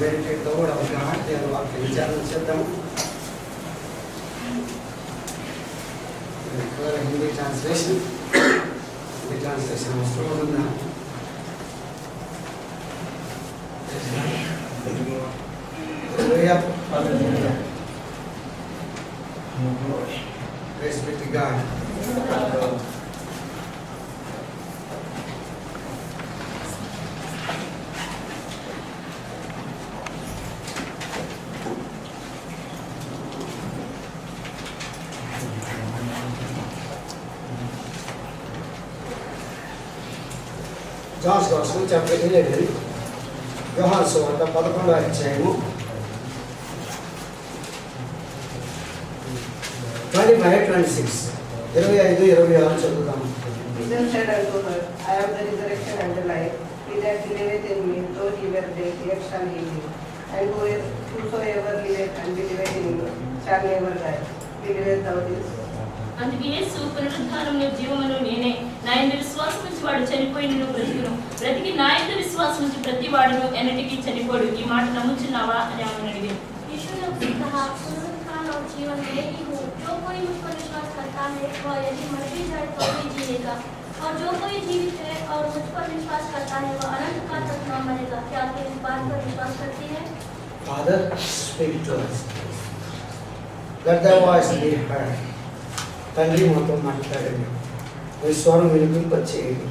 meditate the word of God. Then వాక్య విచారణ చేద్దాము. హిందీ ట్రాన్స్లేషన్ అవసరం ఉందా? Praise be to God. John's Gospel, chapter 11, యోహాను సువార్త 11వ అధ్యాయము 25-26 25-26 చదువుతాము. Jesus said unto her, I am the resurrection and the life. He that believeth in me, though he were dead, yet shall he live. And whosoever liveth and believeth in me shall never die. Believest thou this? అందుకే యేసు పునరుద్ధానమును జీవమును నేనే, నా యందు విశ్వాసం ఉంచి వాడు చనిపోయినను బ్రతుకును, బ్రతికి నా యందు విశ్వాసం ఉంచి ప్రతి వాడును ఎన్నటికీ చనిపోడు. ఈ మాట నమ్ముచున్నావా అని ఆమెను అడిగాను. यीशु ने उससे कहा, पुनरुत्थान और जीवन मैं ही हूँ। जो कोई मुझ पर विश्वास करता है वह यदि मर भी जाए तो भी जिएगा, और जो कोई जीवित है और मुझ पर विश्वास करता है वह अनंत काल तक न मरेगा। क्या आप इस बात पर विश्वास करती हैं? Father, speak to us. Let thy voice be heard. తండ్రి మాతో మాట్లాడండి, మీ స్వరం వినిపింపచేయండి.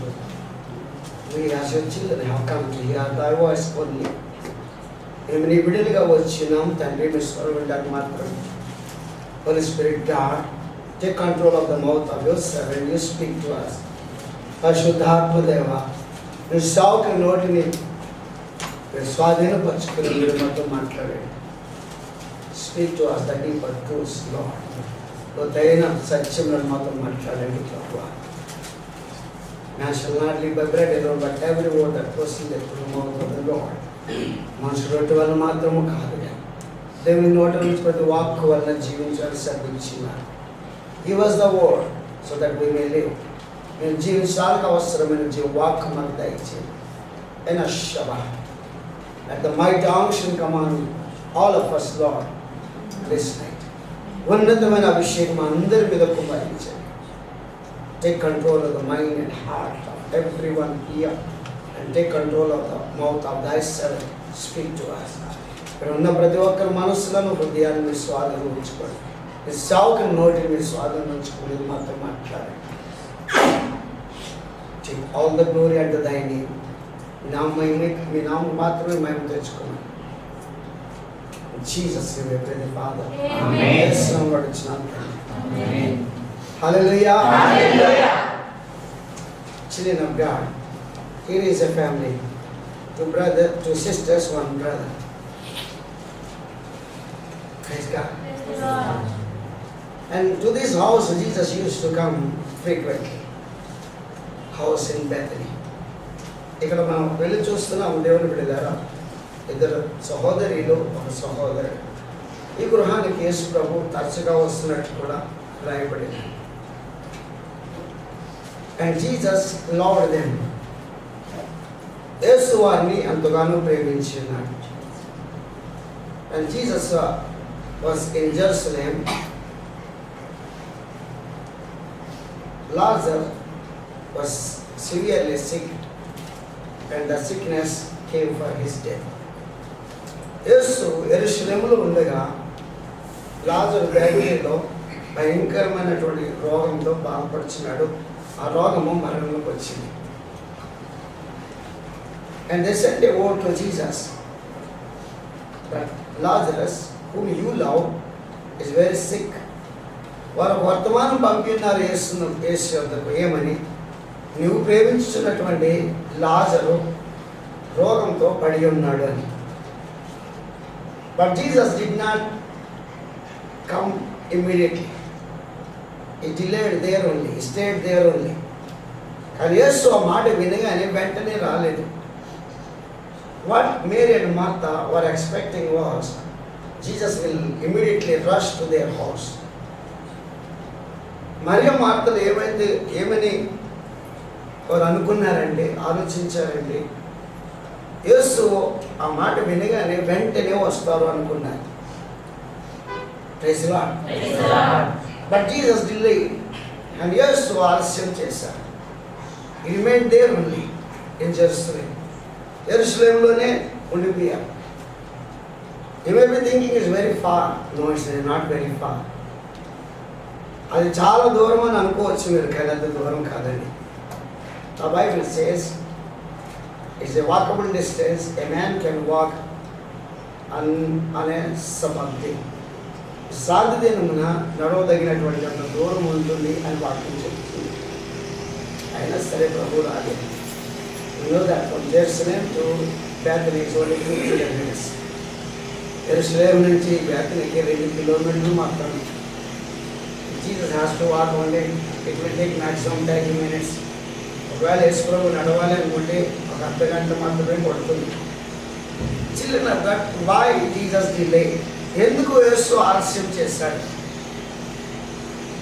We as your children have come to hear thy voice only. మేము నీ బిడ్డలుగా వచ్చినాం తండ్రి, మీ స్వరం వినడానికి మాత్రం. Holy Spirit God, take control of the mouth of your servant. You speak to us. పరిశుద్ధాత్మ దేవ, మీ సేవకుని నోటిని మీరు స్వాధీనపరచుకుని మీరు మాతో మాట్లాడండి. Speak to us the deeper truths, Lord. లోతైన సత్యములను మాతో మాట్లాడండి ప్రభువా. Man shall not live by bread alone, but every word that proceedeth from the mouth of the Lord. మనుషుల రొట్టె వలన మాత్రము కాదు, దేవుని నోట నుంచి ప్రతి వాక్కు వలన జీవించాలని సర్దించినారు. Give us the word so that we may live. మేము జీవించాలకు అవసరమైన వాక్కు మనకు దయచేయండి. Enashaba. Let the mighty unction come on all of us, Lord, this night. ఉన్నతమైన అభిషేకం అందరి మీద కుమ్మరించండి. Take control of the mind and heart of everyone here, and take control of the mouth of thy servant. Speak to us. ఇక్కడ ఉన్న ప్రతి ఒక్కరి మనసులను హృదయాన్ని మీ స్వాధీనం ఉంచుకోండి. మీ సేవకుని నోటిని మీ స్వాధీనం ఉంచుకుని మాతో మాట్లాడండి. Take all the glory unto thy name. మీ నామం మాత్రమే మేము తెచ్చుకున్నాం. Jesus, you may pray the Father. Amen. Yes, Lord, it's not. Amen. Hallelujah. Hallelujah. Children of God, here is a family. Two sisters, one brother. Praise God. And to this house, Jesus used to come frequently. House in Bethany. ఇక్కడ మనం వెళ్ళి చూస్తున్నాం దేవుని బిడ్డలారా, ఇద్దరు సహోదరులు ఒక సహోదరుడు. ఈ గృహానికి యేసు ప్రభు తరచుగా వస్తున్నట్టు కూడా రాయబడింది. And Jesus loved them. యేసు వారిని ఎంతగానో ప్రేమించున్నాడు. And Jesus was in Jerusalem. Lazarus was severely sick, and the sickness came for his death. యేసు యెరూషలేములో ఉండగా లాజరు గలిలయలో భయంకరమైనటువంటి రోగంతో బాధపడుచున్నాడు. ఆ రోగము మరణంలోకి వచ్చింది. And they sent a word to Jesus that Lazarus, whom you love, is very sick. వారు వర్తమానం పంపినారు యేసు యొద్దకు. ఏమని? నువ్వు ప్రేమించుతున్నటువంటి లాజరు రోగంతో పడి ఉన్నాడు అని. But Jesus did not come immediately. He delayed there only. He stayed there only. కానీ యేసు ఆ మాట వినగానే వెంటనే రాలేదు. What Mary and Martha were expecting was Jesus will immediately rush to their house. మరియ మార్తలు ఏమని వారు అనుకున్నారండి, ఆలోచించారండి. యేసు ఆ మాట వినగానే వెంటనే వస్తారు అనుకున్నారు. Praise lord. But Jesus delayed. And Yesu ఆలస్యం చేశారు. He remained there only in Jerusalem. యెరూషలేములోనే ఉండిపోయారు. You may be thinking it's very far. No, it's not very far. అది చాలా దూరం అని అనుకోవచ్చు మీరు, కానీ అంత దూరం కాదండి. The Bible says it's a walkable distance. A man can walk on a Sabbath day. సాధు దినమున నడవదగినటువంటి అంత దూరం ఉంటుంది అని వాక్యం చెప్తుంది. అయినా సరే ప్రభు రాలేదు. You know that from Jerusalem to Bethany is only 2 kilometers. యెరూషలేము నుంచి బేతనీకి 2 కిలోమీటర్లు మాత్రమే. Jesus has to walk only. It will take maximum 30 minutes. ఒకవేళ యేసు ప్రభు నడవాలి అనుకుంటే ఒక అర్ధ గంట మాత్రమే పడుతుంది. Children of God, why Jesus delayed? ఎందుకు యేసు ఆలస్యం చేశాడు?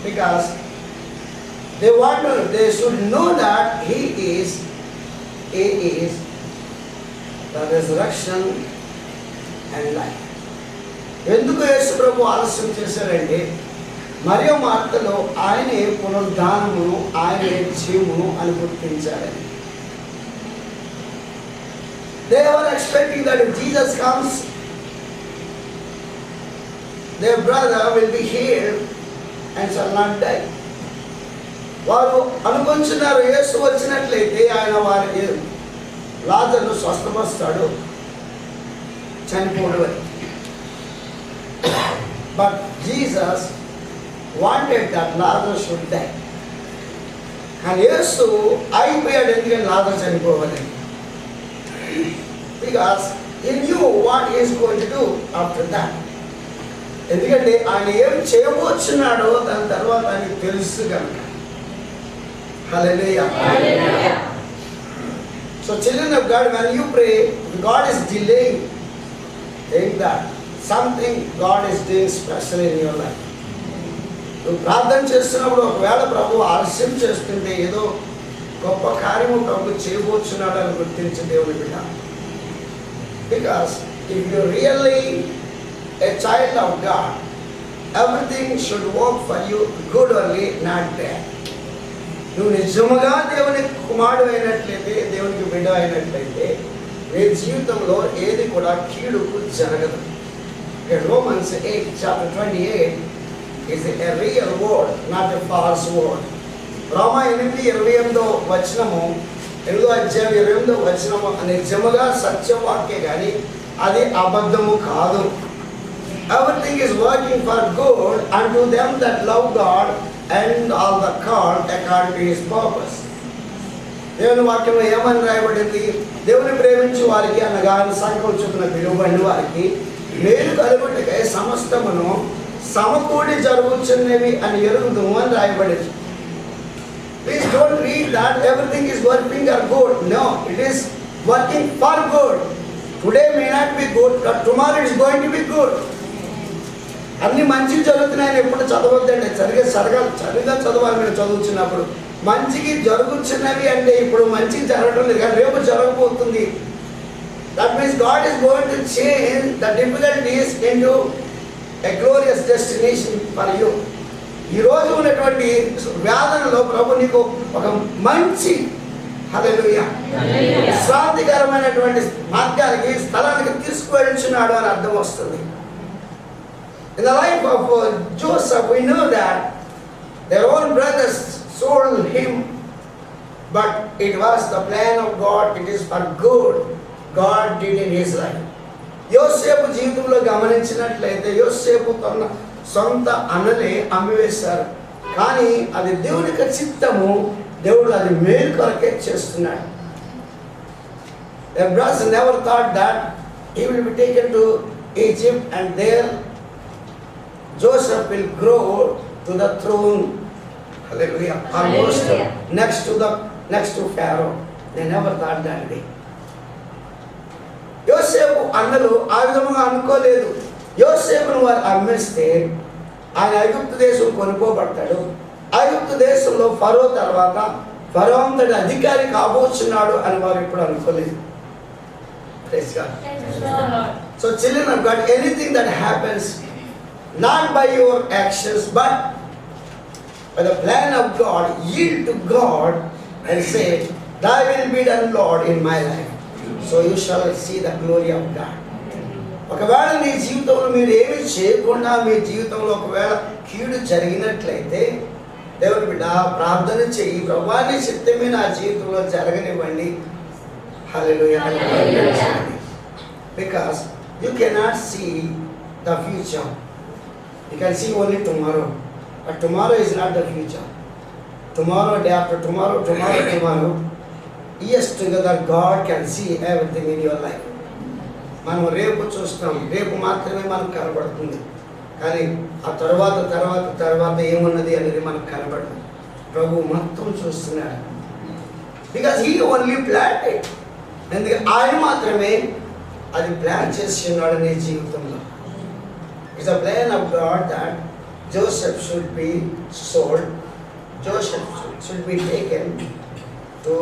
Because they should know that He is the resurrection and life. ఎందుకు యేసు ప్రభు ఆలస్యం చేశారంటే మరియ మార్తలో ఆయనే పునరుద్ధానమును, ఆయనే జీవమును అని గుర్తించారని. They were expecting that if Jesus comes, their brother will be healed and shall not die. వారు అనుకుంటున్నారు యేసు వచ్చినట్లయితే ఆయన వారికి లాజరును స్వస్థపరుస్తాడు, చనిపోడు అని. But Jesus wanted that Lazarus should die. కానీ యేసు అయిపోయాడు ఎందుకని లాజరు చనిపోవాలి? Because he knew what he is going to do after that. ఎందుకంటే ఆయన ఏం చేయబోతున్నాడో దాని తర్వాత ఆయనకు తెలుసు కనుక. Hallelujah. So children of God, when you pray, God is delaying. Think that something God is doing special in your life. నువ్వు ప్రార్థన చేస్తున్నప్పుడు ఒకవేళ ప్రభు ఆలస్యం చేస్తుంటే ఏదో గొప్ప కార్యము ప్రభు చేయబోతున్నాడు అని గుర్తించి దేవుని బిడ్డ. Because if you really a child of God, everything should work for you good only, not bad. నువ్వు నిజముగా దేవుని కుమారుడు అయినట్లయితే, దేవునికి బిడ్డ అయినట్లయితే నీ జీవితంలో ఏది కూడా కీడుకు జరగదు. Romans 8 chapter 28 is a real word, not a false word. రోమా 8:28 వచనము, 8:28 నిజముగా సత్యవాక్య కానీ అది అబద్ధము కాదు. Everything is working for good unto them that love God and all the called according to His purpose. దేవుని వాక్యంలో ఏమని రాయబడింది? దేవుని ప్రేమించు వారికి అనగా సంకల్పించుకున్న పిలువబడిన వారికి మేలు కలుగుటకై సమస్తమును సమకూడి జరుగుతున్నవి అని ఎరుగుదుము అని రాయబడింది. Please don't read that everything is working for good. No, it is working for good. Today may not be good, but tomorrow is going to be good. అన్ని మంచిగా జరుగుతున్నాయని ఎప్పుడు చదవద్దండి. సరిగా చదవాలి. మీరు చదువుతున్నప్పుడు మంచికి జరుగుతున్నవి అంటే ఇప్పుడు మంచికి జరగడం లేదు, కానీ రేపు జరగబోతుంది. That means God is going to change the difficulties into a glorious destination for you. ఈ రోజు ఉన్నటువంటి వేదనలో ప్రభు నీకు ఒక మంచి హల్లెలూయా శాంతికరమైనటువంటి మార్గానికి, స్థలానికి తీసుకువెళ్తున్నాడు అని అర్థం వస్తుంది. In the life of Joseph, we know that their own brothers sold him, but it was the plan of God. It is for good. God did in his life. యోసేపు జీవితంలో గమనించినట్లయితే యోసేపు తన సొంత అన్నలే అమ్మివేశారు, కానీ అది దేవుని యొక్క చిత్తము. దేవుడు అది మేలు కొరకే చేస్తున్నాడు. Their brothers never thought that he will be taken to Egypt and there Joseph will grow to the throne. Hallelujah. Almost next to Pharaoh. They never thought that way. యోసేపు అన్నలు ఆ విధముగా అనుకోలేదు. యోసేపును వారు అమ్మేస్తే ఆయన ఐగుప్తు దేశం కొనుక్కోబడతాడు. ఐగుప్తు దేశంలో ఫరో తర్వాత ఫరో అంతటి అధికారి కాబోతున్నాడు అని వారు ఇప్పుడు అనుకోలేదు. Praise God. Praise the Lord. So children of God, anything that happens not by your actions but by the plan of God, yield to God and say, thy will be done, Lord, in my life. So you shall see the glory of God. ఒకవేళ నీ జీవితంలో మీరు ఏమి చేయకుండా మీ జీవితంలో ఒకవేళ కీడు జరిగినట్లయితే దేవుని బిడ్డ ప్రార్థన చెయ్యి, ప్రభువా నీ చిత్తమే నా జీవితంలో జరగనివ్వండి. హల్లెలూయా. Because you cannot see the future. You can see only tomorrow. But tomorrow is not the future. Tomorrow, day after tomorrow, tomorrow. Years together, God can see everything in your life. మనం రేపు చూస్తాం, రేపు మాత్రమే మనకు కనబడుతుంది. కానీ ఆ తర్వాత ఏమున్నది అనేది మనకు కనబడదు. ప్రభు మొత్తం చూస్తున్నాడు. Because he only plan it. ఎందుకంటే ఆయన మాత్రమే అది ప్లాన్ చేసి ఉన్నాడు నీ జీవితంలో. It's a plan of God that Joseph should be sold. Joseph should be taken to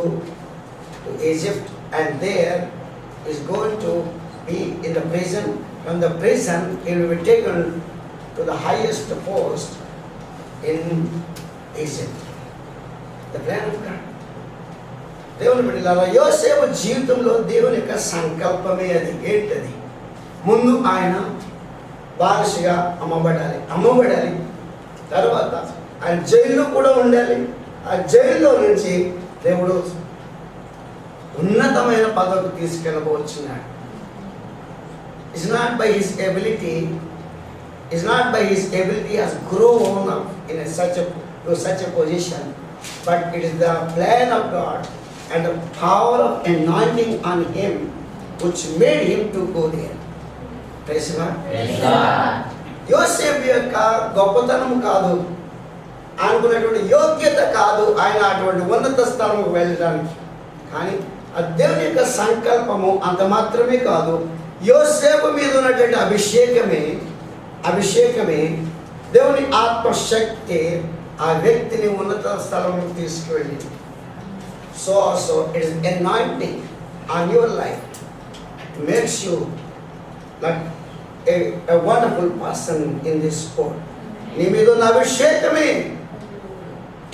Egypt, and there is going to be in the prison. From the prison, he will be taken to the highest post in Egypt. The plan of God. దేవుని బిడ్డలారా, యోసేపు జీవితంలో దేవుని యొక్క సంకల్పమే అది. ఏంటది? ముందు ఆయన బానిసగా అమ్మబడాలి. తర్వాత ఆయన జైల్లో కూడా ఉండాలి. ఆ జైల్లో నుంచి దేవుడు ఉన్నతమైన పదవికి తీసుకెళ్ళబోచున్నాడు. It's not by his ability has grown up in such a position, but it is the plan of God and the power of anointing on him which made him to go there. Praise God. యోసేపు యొక్క గొప్పతనం కాదు, అనుకున్నటువంటి యోగ్యత కాదు ఆయన అటువంటి ఉన్నత స్థలంకు వెళ్ళడానికి. కానీ ఆ దేవుని యొక్క సంకల్పము అంత మాత్రమే కాదు, యోసేపు మీద ఉన్నటువంటి అభిషేకమే దేవుని ఆత్మశక్తి ఆ వ్యక్తిని ఉన్నత స్థలంలో తీసుకువెళ్ళింది. So also it is anointing on your life makes you like a wonderful person in this world. నీ మీద ఉన్న అభిషేకమే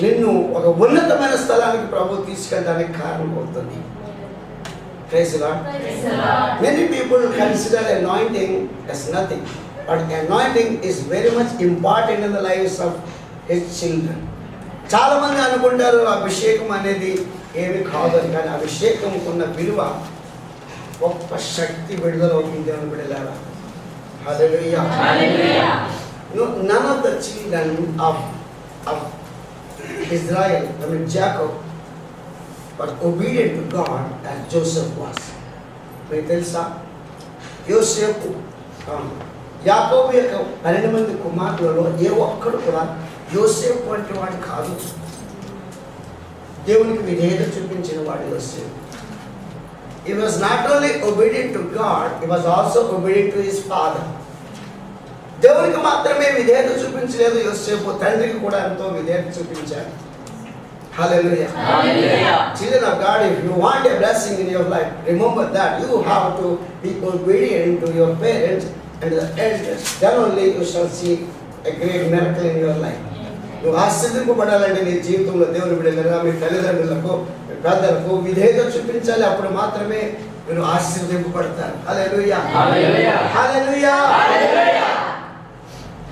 నిన్ను ఒక ఉన్నతమైన స్థలానికి ప్రభు తీసుకెళ్ళడానికి కారణం అవుతుంది. Praise God. Many people consider anointing as nothing, but anointing is very much important in the lives of his children. చాలా మంది అనుకుంటారు అభిషేకం అనేది ఏమి కాదు అని, కానీ అభిషేకం ఉన్న విలువ గొప్ప శక్తి విడుదల అవుతుంది అని బిడ్డలారా. Hallelujah. No, none of the children of Israel, Jacob, were obedient to God as Joseph was. మీకు తెలుసా, యోసేపు యాకోబు యొక్క 12 మంది కుమారులలో ఏ ఒక్కడు కూడా యోసేపు వంటి వాడు కాదు. దేవునికి విధేయత చూపించిన వాడు యోసేపు. He was not only obedient to God, he was also obedient to his father. దేవునికి మాత్రమే విధేయత చూపించలేదు యోసేపు, తండ్రికి కూడా ఎంతో విధేయత చూపించాడు. Hallelujah. Children of God, if you want a blessing in your life, remember that you have to be obedient to your parents and the elders. Then only you shall see a great miracle in your life. నువ్వు ఆశీర్వదింపబడాలంటే నీ జీవితంలో దేవుని బిడ్డలుగా మీ తల్లిదండ్రులకు మీ పెద్దలకు విధేయత చూపించాలి. అప్పుడు మాత్రమే మీరు ఆశీర్వదింపబడతారు. హల్లెలూయా. హల్లెలూయా.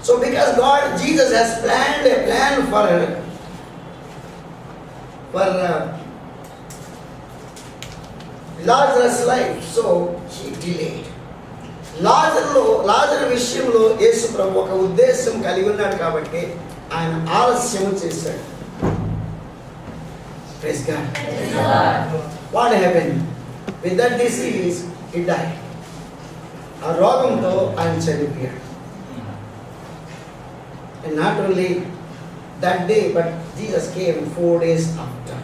So because Jesus has planned a plan for Lazarus' life, so he delayed. లాజరు విషయంలో యేసు ప్రభు ఒక ఉద్దేశం కలిగి ఉన్నాడు కాబట్టి ఆయన ఆలస్యం చేశాడు. Praise God. What happened? With that disease, he died. ఆ రోగంతో ఆయన చనిపోయాడు. And not only that day, but Jesus came 4 days after.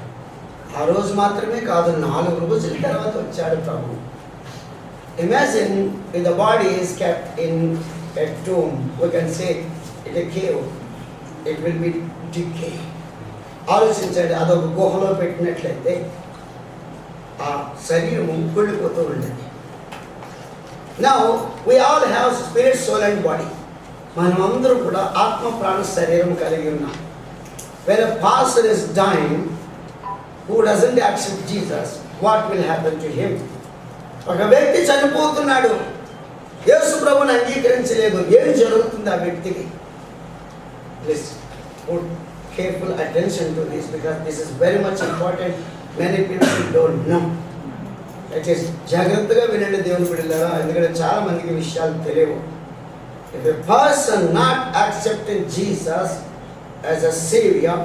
ఆ రోజు మాత్రమే కాదు, 4 రోజుల తర్వాత వచ్చాడు ప్రభు. Imagine if the body is kept in a tomb, we can say in a cave, it will be decay. ఆలోచించండి, అదొక గుహలో పెట్టినట్లయితే ఆ శరీరము కుళ్ళిపోతూ ఉండేది. Now, we all have spirit, soul and body. మనమందరూ కూడా ఆత్మ ప్రాణ శరీరం కలిగి ఉన్నాం. When a pastor is dying, who doesn't accept Jesus, what will happen to him? ఒక వ్యక్తి చనిపోతున్నాడు, యేసు ప్రభువుని అంగీకరించలేదు, ఏం జరుగుతుంది ఆ వ్యక్తికి? Please put careful attention to this because this is very much important. Many people don't know. జాగ్రత్తగా వినండి దేవుని బిడ్డలారా, ఎందుకంటే చాలా మందికి విషయాలు తెలియవు. If a person not accepting Jesus as a savior,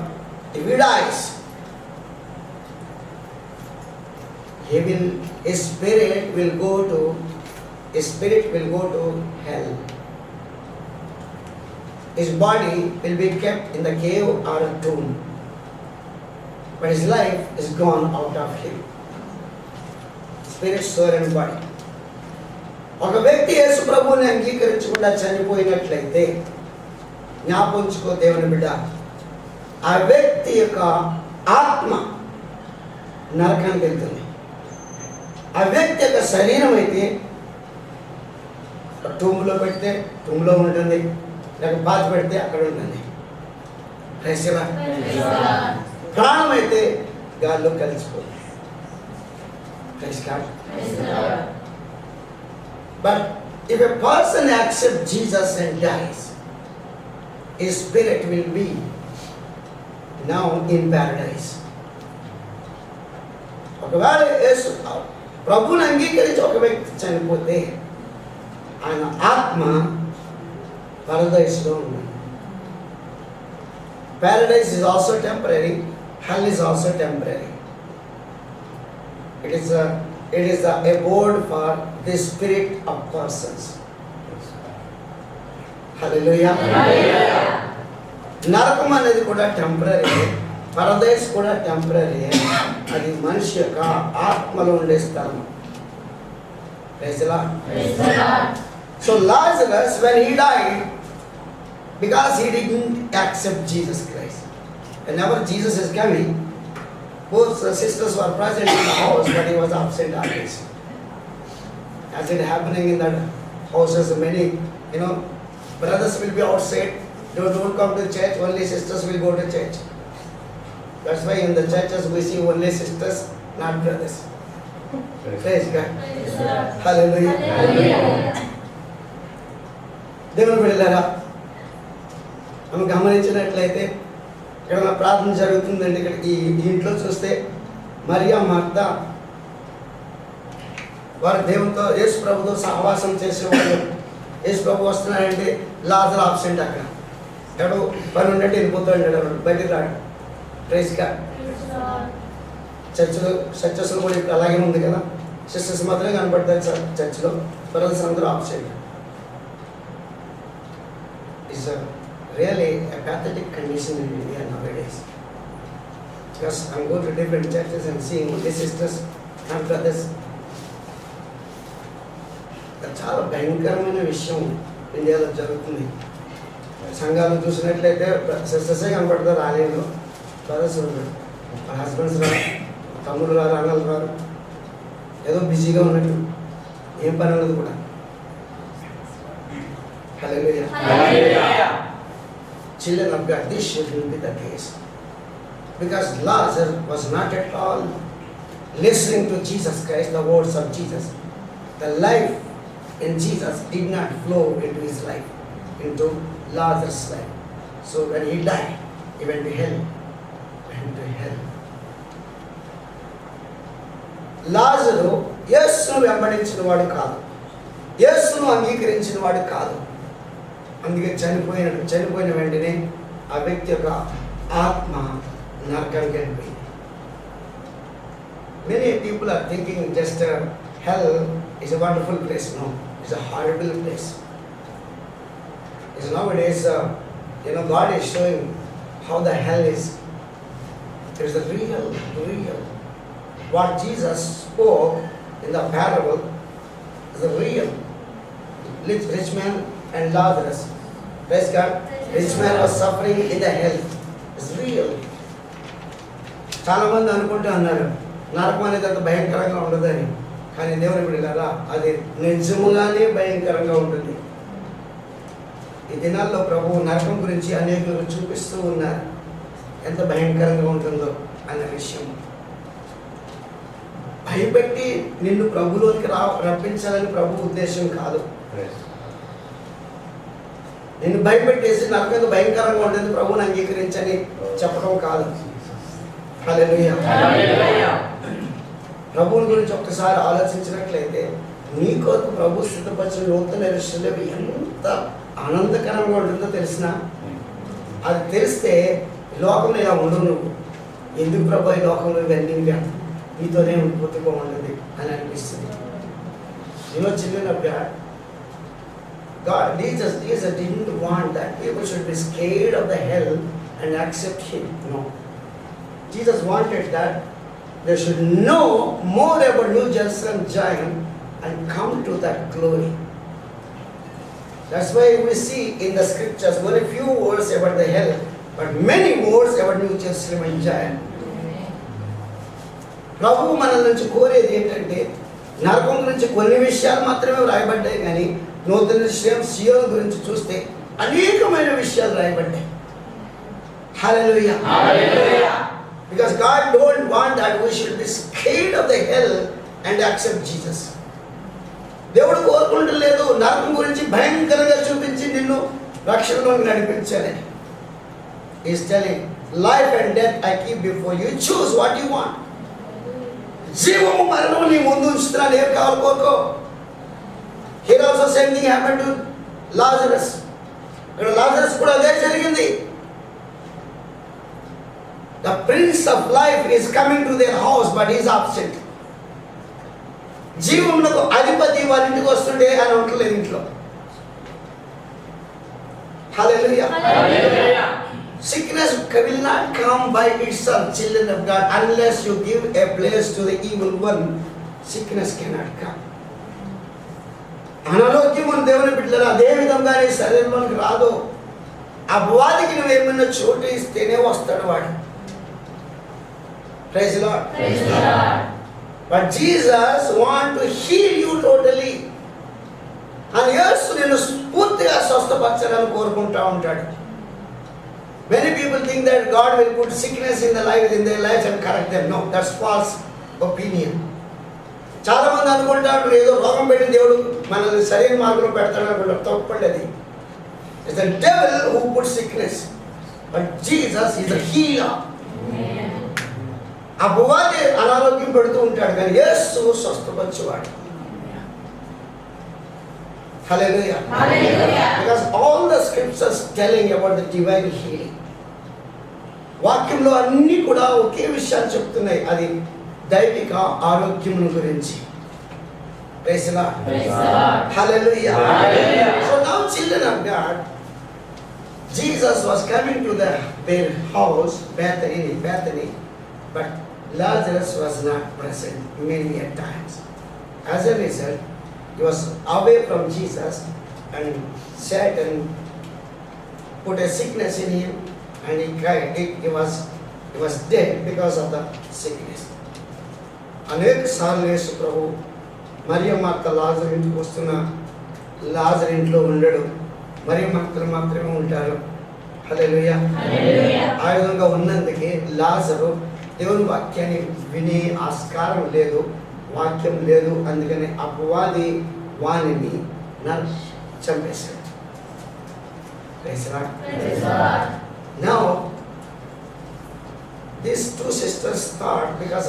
if he dies, his spirit will go to hell. His body will be kept in the cave or a tomb, but his life is gone out of him. Spirit, soul and body. ఒక వ్యక్తి యేసు ప్రభువుని అంగీకరించకుండా చనిపోయినట్లయితే జ్ఞాపంచుకో దేవుని బిడ్డ, ఆ వ్యక్తి యొక్క ఆత్మ నరకానికి వెళ్తుంది. ఆ వ్యక్తి యొక్క శరీరం అయితే టూములో పెడితే టూములో ఉంటుంది, లేక పాతి పెడితే అక్కడ ఉంటుంది. ప్రాణం అయితే గాల్లో కలిసిపోతుంది. But if a person accepts Jesus and dies, his spirit will be now in paradise. ఒకవేళ యేసు ప్రభువుని అంగీకరించి ఒక వ్యక్తి చనిపోతే ఆయన ఆత్మ పరదైస్లో ఉంది. Paradise is also temporary, hell is also temporary. It is the abode for the spirit of persons. Hallelujah. నరకం అనేది కూడా టెంపరీ, పరదైస్ కూడా టెంపరీ. అది మనిషి యొక్క ఆత్మలో ఉండే స్థలం. Praise the Lord. So Lazarus, when he died, because he didn't accept Jesus Christ, whenever Jesus is coming, both sisters were present in the house, but he was absent always. As it happening in that houses, many, brothers will be outside. Don't come to church. Only sisters will go to church. That's why in the churches we see only sisters, not brothers. Praise God. Hallelujah. దేవుని బిడ్డలారా, మనం గమనించినట్లయితే ఇక్కడ ప్రార్థన జరుగుతుందండి. ఇక్కడ ఈ ఇంట్లో చూస్తే మరియా, మార్తా వారు దేవునితో యేసు ప్రభుతో సహవాసం చేసేవాళ్ళు. యేసు ప్రభు వస్తున్నాడంటే లాజరు ఆబ్సెంట్. అక్కడ ఎక్కడో పని ఉన్నట్టు వెళ్ళిపోతాడు, బయటికి రాడు. Praise God. చర్చెస్లో కూడా ఇప్పుడు అలాగే ఉంది కదా, సిస్టర్స్ మాత్రమే కనబడతారు చర్చ్లో, బ్రదర్స్ అందరూ absent. It's really a pathetic condition in India nowadays. Because I'm going to different churches and seeing only sisters, not brothers. చాలా భయంకరమైన విషయం ఇండియాలో జరుగుతుంది. సంఘాలు చూసినట్లయితే సిస్టర్సే కనపడతారు ఆలయంలో, బ్రదర్స్ ఉన్నారు. వాళ్ళ హస్బెండ్స్ రారు, తమ్ముడు రారు, అన్నలు రారు, ఏదో బిజీగా ఉన్నట్టు, ఏం పని ఉన్నది కూడా. Hallelujah. Children of God, this shouldn't be the case. Because Lazarus was not at all listening to Jesus Christ, the words of Jesus. The life in Jesus did not flow into his life, into Lazarus' life. So when he died, he went to hell. లాజరు యేసును వెంబడించిన వాడు కాదు, యేసును అంగీకరించిన వాడు కాదు. అందుకే చనిపోయిన వెంటనే ఆ వ్యక్తి యొక్క ఆత్మ నరకానికి వెళ్ళిపోయింది. Many people are thinking just hell is a wonderful place. No, it's a horrible place. Because nowadays, God is showing how the hell is. It is the real. What Jesus spoke in the parable is the real. Rich man and Lazarus. Praise God. Rich man was suffering in the hell. It's real. చాలా మంది అనుకుంటూ అన్నారు నరకం అనేది అంత భయంకరంగా ఉండదని. కానీ దేవుని బిడ్డలారా అది నిజముగానే భయంకరంగా ఉంటుంది. ఈ దినాల్లో ప్రభువు నరకం గురించి అనేకులకు చూపిస్తూ ఉన్నారు, ఎంత భయంకరంగా ఉంటుందో అనే విషయం. భయపెట్టి నిన్ను ప్రభులోకి రప్పించాలని ప్రభు ఉద్దేశం కాదు. నిన్ను భయపెట్టేసి నరకం భయంకరంగా ఉంటుంది ప్రభువుని అంగీకరించని చెప్పడం కాదు. హల్లెలూయా. ప్రభువుని గురించి ఒక్కసారి ఆలోచించినట్లయితే నీ కొరకు ప్రభు సిద్ధపరిచిన నూతన యెరూషలేము ఎంత ఆనందకరంగా ఉంటుందో తెలిసిన. అది తెలిస్తే లోకంలో ఇలా ఉండవు. నువ్వు ఎందుకు ప్రభు ఈ లోకంలో ఇవన్నీ నీతోనే ఉండిపోతే బాగుంటుంది అని అనిపిస్తుంది. Children of God, Jesus didn't want that people should be scared of the hell and accept Him. No. Jesus wanted that they should know more about New Jerusalem Zion and come to that glory. That's why we see in the scriptures only few words about the hell, but many words about New Jerusalem and Zion. ప్రభు మన నుంచి కోరేది ఏంటంటే నరకం గురించి కొన్ని విషయాలు మాత్రమే రాయబడ్డాయి, కానీ నూతన విషయం సియోను గురించి చూస్తే అనేకమైన విషయాలు రాయబడ్డాయి. హల్లెలూయా. Because God don't want that we should be scared of the hell and accept Jesus. దేవుడు కోరుకుంటలేదు నరకం గురించి భయంకరంగా చూపించి నిన్ను రక్షణలోకి నడిపించాలని. He is telling, life and death I keep before you. Choose what you want. జీవము మరణము నీ ముందు ఉంచుతున్నాను, ఏం కావాలి కోరుకో. Here also same thing happened to Lazarus. ఇక్కడ లాజరస్ కూడా అదే జరిగింది. The prince of life is coming to their house but he is absent. జీవమునకు అధిపతి వారి ఇంటికి వస్తుండే అని ఉండలేదు ఇంట్లో. Hallelujah. Sickness will not come by itself, children of God, unless you give a place to the evil one. Sickness cannot come. అనారోగ్యం మన దేవుని బిడ్డలు అదే విధంగా నీ శరీరంలోకి రాదు. అపవాదికి నువ్వు ఏమన్నా చోటు ఇస్తేనే వస్తాడు వాడు. Praise the Lord. But Jesus wants to heal you totally. And యేసు నిన్ను పూర్తిగా స్వస్థపరచాలని కోరుకుంటా ఉంటాడు. Many people think that God will put sickness in their lives and correct them. No, that's false opinion. చాలా మంది అనుకుంటారు ఏదో రోగం పెట్టి దేవుడు మనల్ని సరైన మార్గంలో పెడతాడు అనుకుంటారు. తప్పండి అది. It's the devil who puts sickness. But Jesus is a healer. అపవాది అనారోగ్యం పెడుతూ ఉంటాడు కానీ యేసు స్వస్థపరచువాడు. Hallelujah. Because all the scriptures telling about the divine healing. వాక్యంలో అన్ని కూడా ఒకే విషయాన్ని చెప్తున్నాయి, అది దైవిక ఆరోగ్యమును గురించి. Praise the Lord. Hallelujah. So now children of God, Jesus was coming to their house, Bethany, but Lazarus was not present many a times. As a result, he was away from Jesus and Satan put a sickness in him and he cried. He was dead because of the sickness. అనేక సార్లు యేసు ప్రభు మరియమ్మ అక్క లాజరు ఇంటికి వస్తున్న లాజరు ఇంట్లో ఉండడు, మరియమ్మ అక్కలు మాత్రమే ఉంటారు. హల్లెలూయా. ఆ విధంగా ఉన్నందుకే లాజరు దేవుని వాక్యాన్ని వినే ఆస్కారం లేదు, వాక్యం లేదు. అందుకని అపవాది వాణిని చంపేశాడు. Now these two sisters thought because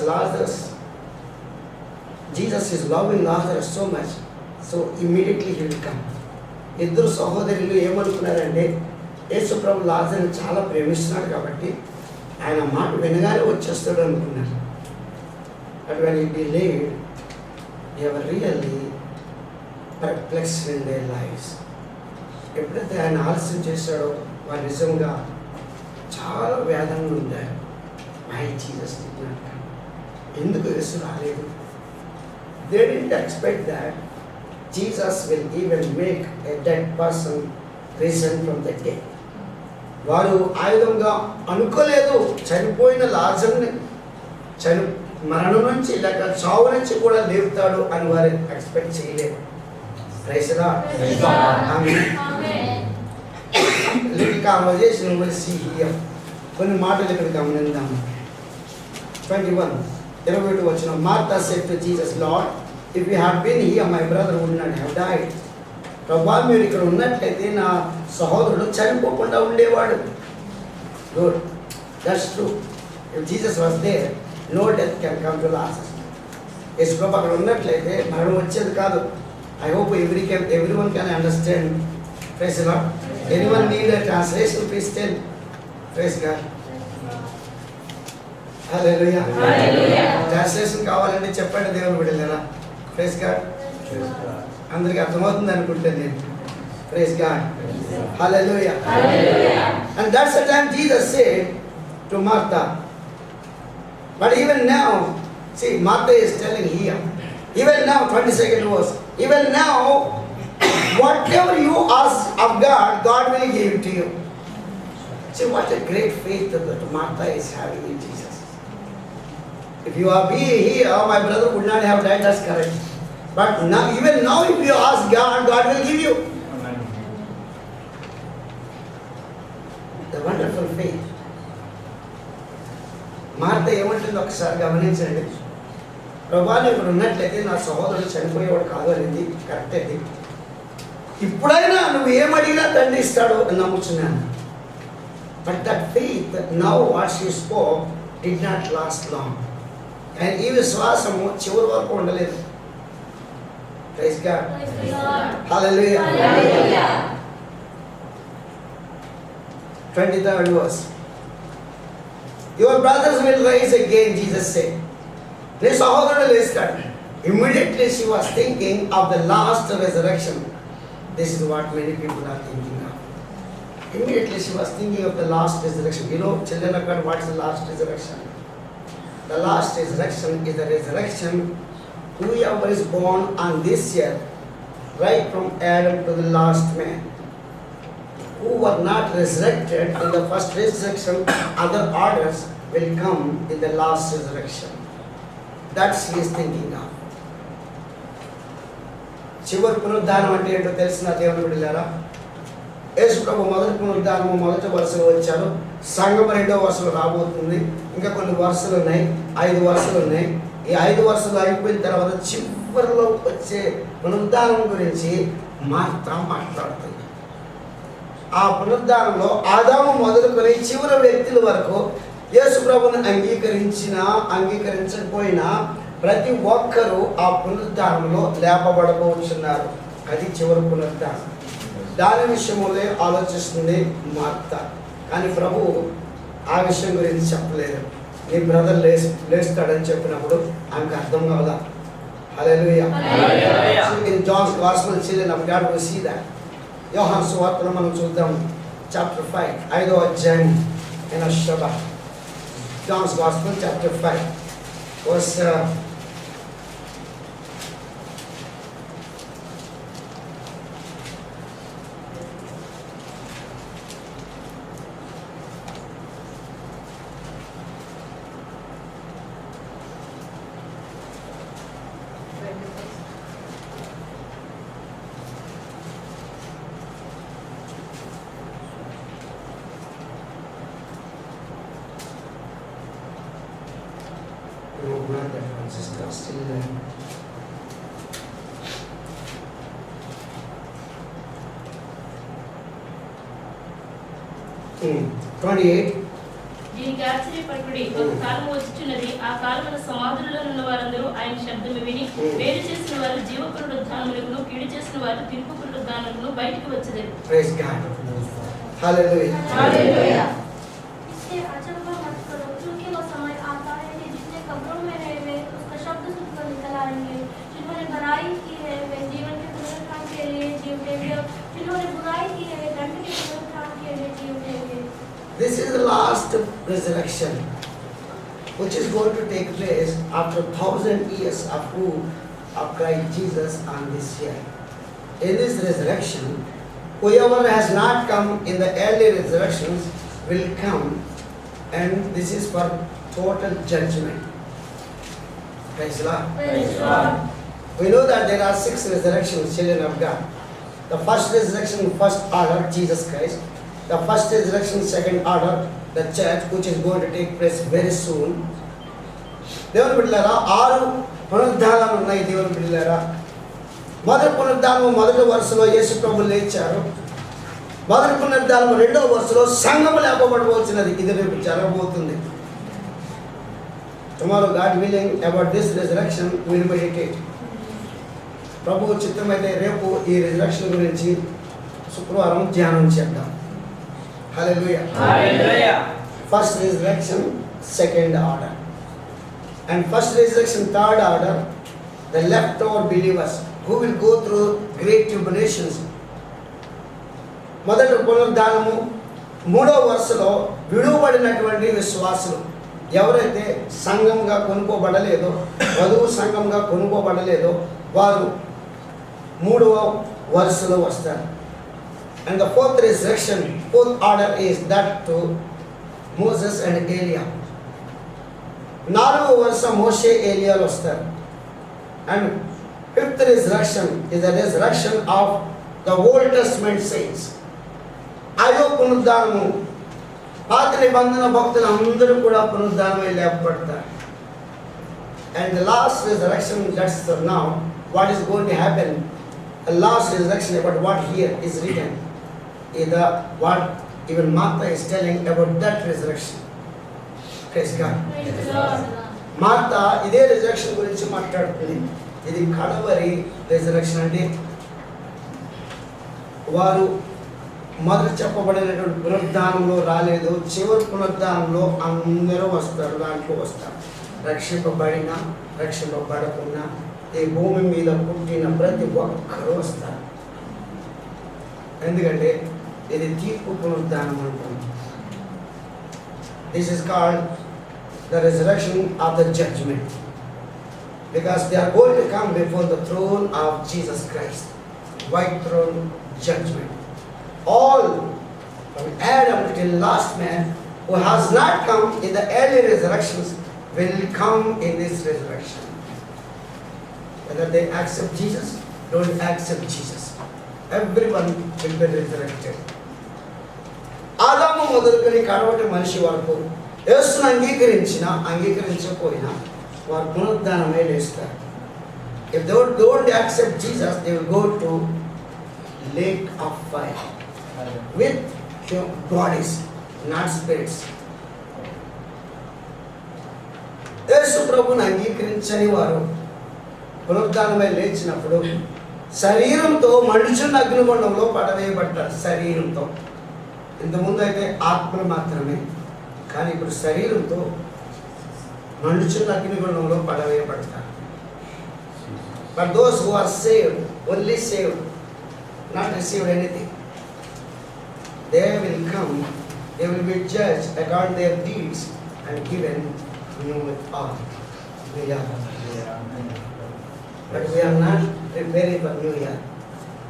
Jesus is loving Lazarus so much, so immediately he will come. ఇద్దరు సహోదరులు ఏమనుకున్నారంటే యేసు ప్రభు లాజరుని చాలా ప్రేమిస్తున్నాడు కాబట్టి ఆయన మాట వినగానే వచ్చేస్తాడు అనుకున్నారు. But when he delayed, they were really perplexed in their lives. ఎప్పుడైతే ఆయన ఆలస్యం చేశాడో వారు నిజంగా చాలా వేదనలు ఉండారు. Why Jesus did not come? ఎందుకు యేసు రాలేదు? They didn't expect that Jesus will even make a dead person risen from the dead. వారు ఆ విధంగా అనుకోలేదు. చనిపోయిన లాజరుని మరణం నుంచి లేక చావు నుంచి కూడా లేపుతాడు అని వారు ఎక్స్పెక్ట్ చేయలేదు. Praise the lord. Amen. Little conversation will see here. కొన్ని మాటలు ఇక్కడ గమనిద్దాం. 21 వచనం. Martha said to Jesus, lord, if you had been here my brother would not have died. ప్రభువా, మీరు ఇక్కడ ఉన్నట్లయితే నా సహోదరుడు చనిపోకుండా ఉండేవాడు. Good, that's true. If Jesus was there, no death can come to Lazarus. Yesu ప్రభు అక్కడ ఉన్నట్లయితే మరణం వచ్చేది కాదు. I hope everyone can understand. Praise the Lord. Anyone need a translation? Please tell. Praise God. Hallelujah. Translation కావాలంటే చెప్పండి దేవుని బిడ్డలారా. Praise God. అందరికి అర్థమవుతుంది అనుకుంటాను నేను. Praise God. Hallelujah. And that's the time Jesus said to Martha. But even now, see, Martha is telling here, even now, 22nd verse, even now, whatever you ask of God, God will give it to you. See, what a great faith that Martha is having in Jesus. If you are here, my brother would not have died, that's correct. But now, even now, if you ask God, God will give you. The wonderful faith. Martha ఏమంటుందో ఒకసారి గమనించండి. ప్రభువా, ఇక్కడ ఉన్నట్లయితే నా సహోదరుడు చనిపోయేవాడు కాదు అనేది కరెక్ట్. అది ఇప్పుడైనా నువ్వు ఏమడిగినా తండ్రి ఇస్తాడు అని నమ్ముచున్నాను. But that faith now what she spoke did not last long. And ఈ విశ్వాసము చివరి వరకు ఉండలేదు. Praise God. Hallelujah. 23rd verse. Your brothers will rise again, Jesus said. నీ సహోదరుడు లేస్తాడు. Immediately she was thinking of the last resurrection. This is what many people are thinking of. Immediately she was thinking of the last resurrection. You know, children of God, what is the last resurrection? The last resurrection is the resurrection whoever is born on this earth, right from Adam to the last man, who were not resurrected in the first resurrection, other orders will come in the last resurrection. That she is thinking of. చివరి పునరుద్ధానం అంటే ఏంటో తెలిసిన దేవుని బిడ్డలారా, యేసు ప్రభు మొదటి పునరుద్ధానము మొదటి వరుసలో వచ్చారు. సంఘం రెండో వరుసలో రాబోతుంది. ఇంకా కొన్ని వరుసలు ఉన్నాయి, 5 వరుసలు ఉన్నాయి. ఈ 5 వరుసలు అయిపోయిన తర్వాత చివరిలో వచ్చే పునరుద్ధానం గురించి మాట్లాడుతుంది. ఆ పునరుద్ధానంలో ఆదాము మొదలుకొని చివరి వ్యక్తుల వరకు యేసు ప్రభువుని అంగీకరించకపోయినా ప్రతి ఒక్కరూ ఆ పునరుద్ధానంలో లేపబడబోతున్నారు. అది చివరి పునరుద్ధానం. దాని విషయంలో ఆలోచిస్తుంది మార్త. కానీ ప్రభు ఆ విషయం గురించి చెప్పలేదు. నీ బ్రదర్ లేస్తాడని చెప్పినప్పుడు ఆమెకు అర్థం కావాలా. Hallelujah. In John's gospel children of God we see that. Yohanu సువార్తలో మనం చూద్దాం. చాప్టర్ 5, 5వ అధ్యాయం. ఇన్ అషబా జాన్స్ గాస్పెల్ చాప్టర్ 5 వర్స్ 28. దీనికి ఆశ్చర్యపడుడి. ఒక కాలము వచ్చుచున్నది, ఆ కాలమున సమాధులలో ఉన్న వారందరూ ఆయన శబ్దము విని వేరు చేసిన వారు జీవ పునరుద్ధానములను, కీడు చేసిన వారు తీర్పు పునరుద్ధానములను బయటికి వచ్చేది. Praise God. Hallelujah. Hallelujah. इससे अचंभा मत करो, क्योंकि वो समय आता है कि जितने कब्रों में रहे वे उसका शब्द सुनकर निकल आएंगे। जिन्होंने बुराई की है वे जीवन के पुनरुत्थान के लिए जी उठेंगे, जिन्होंने बुराई की है वे दंड के पुनरुत्थान के लिए जी उठेंगे। This is the last resurrection, which is going to take place after 1000 years of rule of Christ Jesus on this earth. In this resurrection, whoever has not come in the early resurrections will come, and this is for total judgment. Praise the Lord. Praise God. We know that there are 6 resurrections, children of God. The first resurrection, first order, Jesus Christ. The first resurrection, second order, the church, which is going to take place very soon. దేవుని బిడ్డలారా 6 పునరుద్ధానాలు ఉన్నాయి. దేవుని బిడ్డలారా, మొదటి పునరుద్ధానం మొదటి వరుసలో యేసు ప్రభు లేచారు. మొదటి పునరుద్ధానం రెండవ వరుసలో సంఘము లేపబడవలసినది. ఇది రేపు జరగబోతుంది. Tomorrow, God willing, about this resurrection we will meditate. ప్రభు చిత్తమైతే రేపు ఈ రిజరక్షన్ గురించి శుక్రవారం ధ్యానం చేద్దాం. హల్లెలూయా. Hallelujah. First resurrection, second order. And first resurrection, third order, the leftover believers who will go through great tribulations. మొదటి పునరుద్ధానము మూడవ వరుసలో విడువబడినటువంటి విశ్వాసులు ఎవరైతే సంఘంగా కొనుక్కోబడలేదో, వధువు సంఘంగా కొనుక్కోబడలేదో వారు మూడవ వరుసలో వస్తారు. And the fourth resurrection, fourth order is that to Moses and Elijah. నాలుగవ వరుస మోషే ఏలియాలు వస్తారు. And fifth resurrection is the resurrection of the Old Testament saints. ఐదో పునరుద్ధానము పాత నిబంధన భక్తులు అందరూ కూడా పునరుద్ధానమై లేపబడతారు. And the last resurrection, that's now what is going to happen. The last resurrection about what here is written is the what even Martha is telling about that resurrection. Praise God. Praise God. Martha ఇదే resurrection గురించి మాట్లాడుతుంది. ఇది కడవరి resurrection. అంటే వారు మొదటి చెప్పబడినటువంటి పునరుద్ధానంలో రాలేదు, చివరి పునరుద్ధానంలో అందరూ వస్తారు, దాంట్లో వస్తారు. రక్షింపబడిన రక్షింపబడకున్నా ఈ భూమి మీద పుట్టిన ప్రతి ఒక్కరూ వస్తారు. ఎందుకంటే ఇది తీర్పు పునరుద్ధానం అంటుంది. This is called the resurrection of the judgment, because they are going to come before the throne of Jesus Christ, white throne judgment. All from Adam till last man who has not come in the early resurrections will come in this resurrection. Whether they accept Jesus, don't accept Jesus, everyone will be resurrected. ఆదాము మొదలుకొని కడవటి మనిషి వరకు యేసును అంగీకరించకపోయినా వారు పునరుద్ధానమై లేస్తారు. If they don't accept Jesus, they will go to lake of fire with bodies, not spirits. యేసు ప్రభువును అంగీకరించని వారు పునరుద్ధానమై లేచినప్పుడు శరీరంతో మండుచున్న అగ్నిగుండంలో పడవేయబడతారు. శరీరంతో. ఇంతకుముందు అయితే ఆత్మలు మాత్రమే, కానీ ఇప్పుడు శరీరంతో మండుచున్న అగ్నిగుండంలో పడవేయబడతారు. But those who are saved, only saved, not received anything, they will come, they will be judged according to their deeds and given new earth. But we are not preparing for New Year.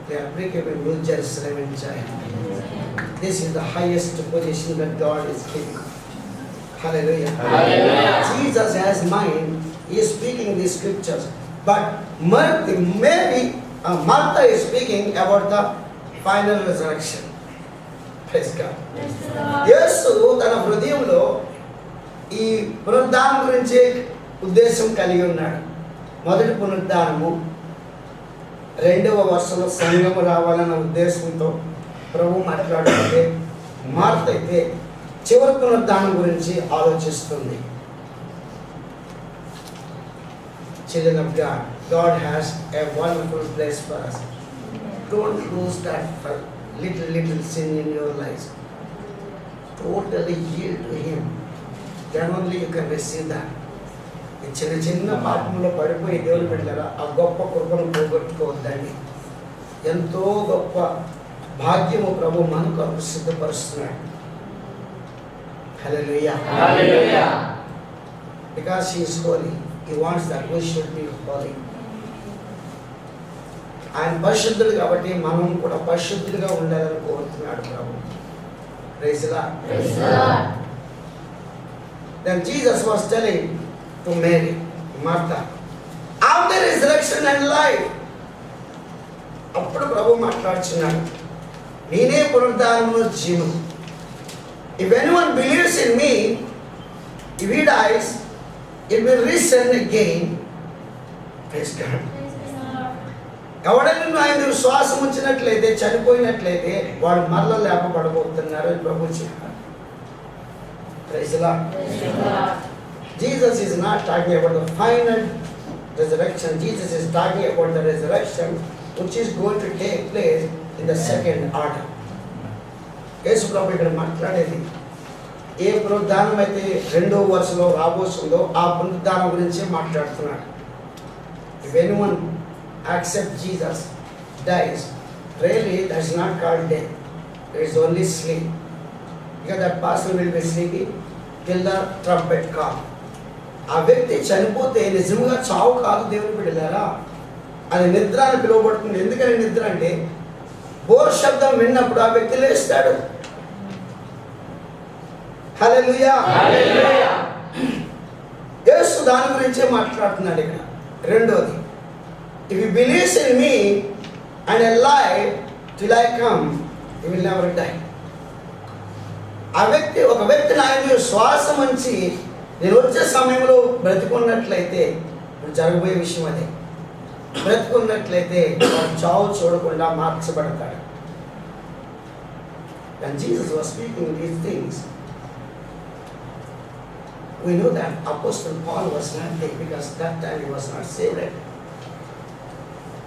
We are preparing New Jerusalem in China. This is the highest position that God is giving. Hallelujah. Hallelujah. Jesus has mind. He is speaking these scriptures. But Martha is speaking about the final resurrection. Praise God. Praise God. యేసు తన హృదయంలో ఈ పునరుద్ధానం గురించి ఉద్దేశం కలిగి ఉన్నాడు. మొదటి పునరుద్ధానము, రెండవ వరుసలో సంఘము రావాలన్న ఉద్దేశంతో ప్రభు మాట్లాడుతుంటే, మార్త అయితే చివరి పునరుద్ధానం గురించి ఆలోచిస్తుంది. Children of God, God has a wonderful place for us. Don't lose that little sin in your lives. Totally yield to Him. Then only you can receive that. ఈ చిన్న పాపంలో పడిపోయి దేవుని బిడ్డలారా ఆ గొప్ప కృపను పోగొట్టుకోవద్దండి. ఎంతో గొప్ప భాగ్యము ప్రభు మనకు సిద్ధపరుస్తున్నాడు. Hallelujah. Hallelujah. Because He is holy, He wants that we should be holy. ఆయన పరిశుద్ధుడు కాబట్టి మనం కూడా పరిశుద్ధులుగా ఉండాలని కోరుతున్నాడు ప్రభు. Praise the Lord. Praise God. Then Jesus was telling to Mary, Martha after resurrection and life అప్పుడు ప్రభు మాట్లాడుచున్నాడు, నేనే పునరుద్ధానమును జీవము. If anyone believes in me, if he dies, it will risen again. Praise God. ఎవడైనా ఆయన శ్వాసం ఉంచినట్లయితే, చనిపోయినట్లయితే వాడు మరల లేపబడబోతున్నారు అని ప్రభు చెప్పారు. Praise Lord. Jesus is not talking about the final resurrection. Jesus is talking about the resurrection which is going to take place in the second order. యేసు ప్రభు ఇక్కడ మాట్లాడేది ఏ పునరుద్ధానం అయితే రెండో వరుసలో రాబోతుందో ఆ పునరుద్ధానం గురించి మాట్లాడుతున్నాడు. If anyone accepts Jesus, dies, really that's not called death. It is only sleep. Because that person will be sleeping till the trumpet call. ఆ వ్యక్తి చనిపోతే నిజంగా చావు కాదు దేవుని బిడ్డలారా, అది నిద్ర అని పిలువబడుతుంది. ఎందుకని నిద్ర అంటే బోర్ శబ్దం విన్నప్పుడు ఆ వ్యక్తి లేస్తాడు. హల్లెలూయా. యేసు దాని గురించే మాట్లాడుతున్నాడు ఇక్కడ. రెండోది, if you believes in me and alive till I come, you will never die. ఒక వ్యక్తి ఆయన శ్వాసం ఉంచి నేను వచ్చే సమయంలో బ్రతికున్నట్లయితే, ఇప్పుడు జరగబోయే విషయం అదే, బ్రతికున్నట్లయితే చావు చూడకుండా మార్చబడతాడు. When Jesus was speaking these things, we know that Apostle Paul was not there because that time he was not saved.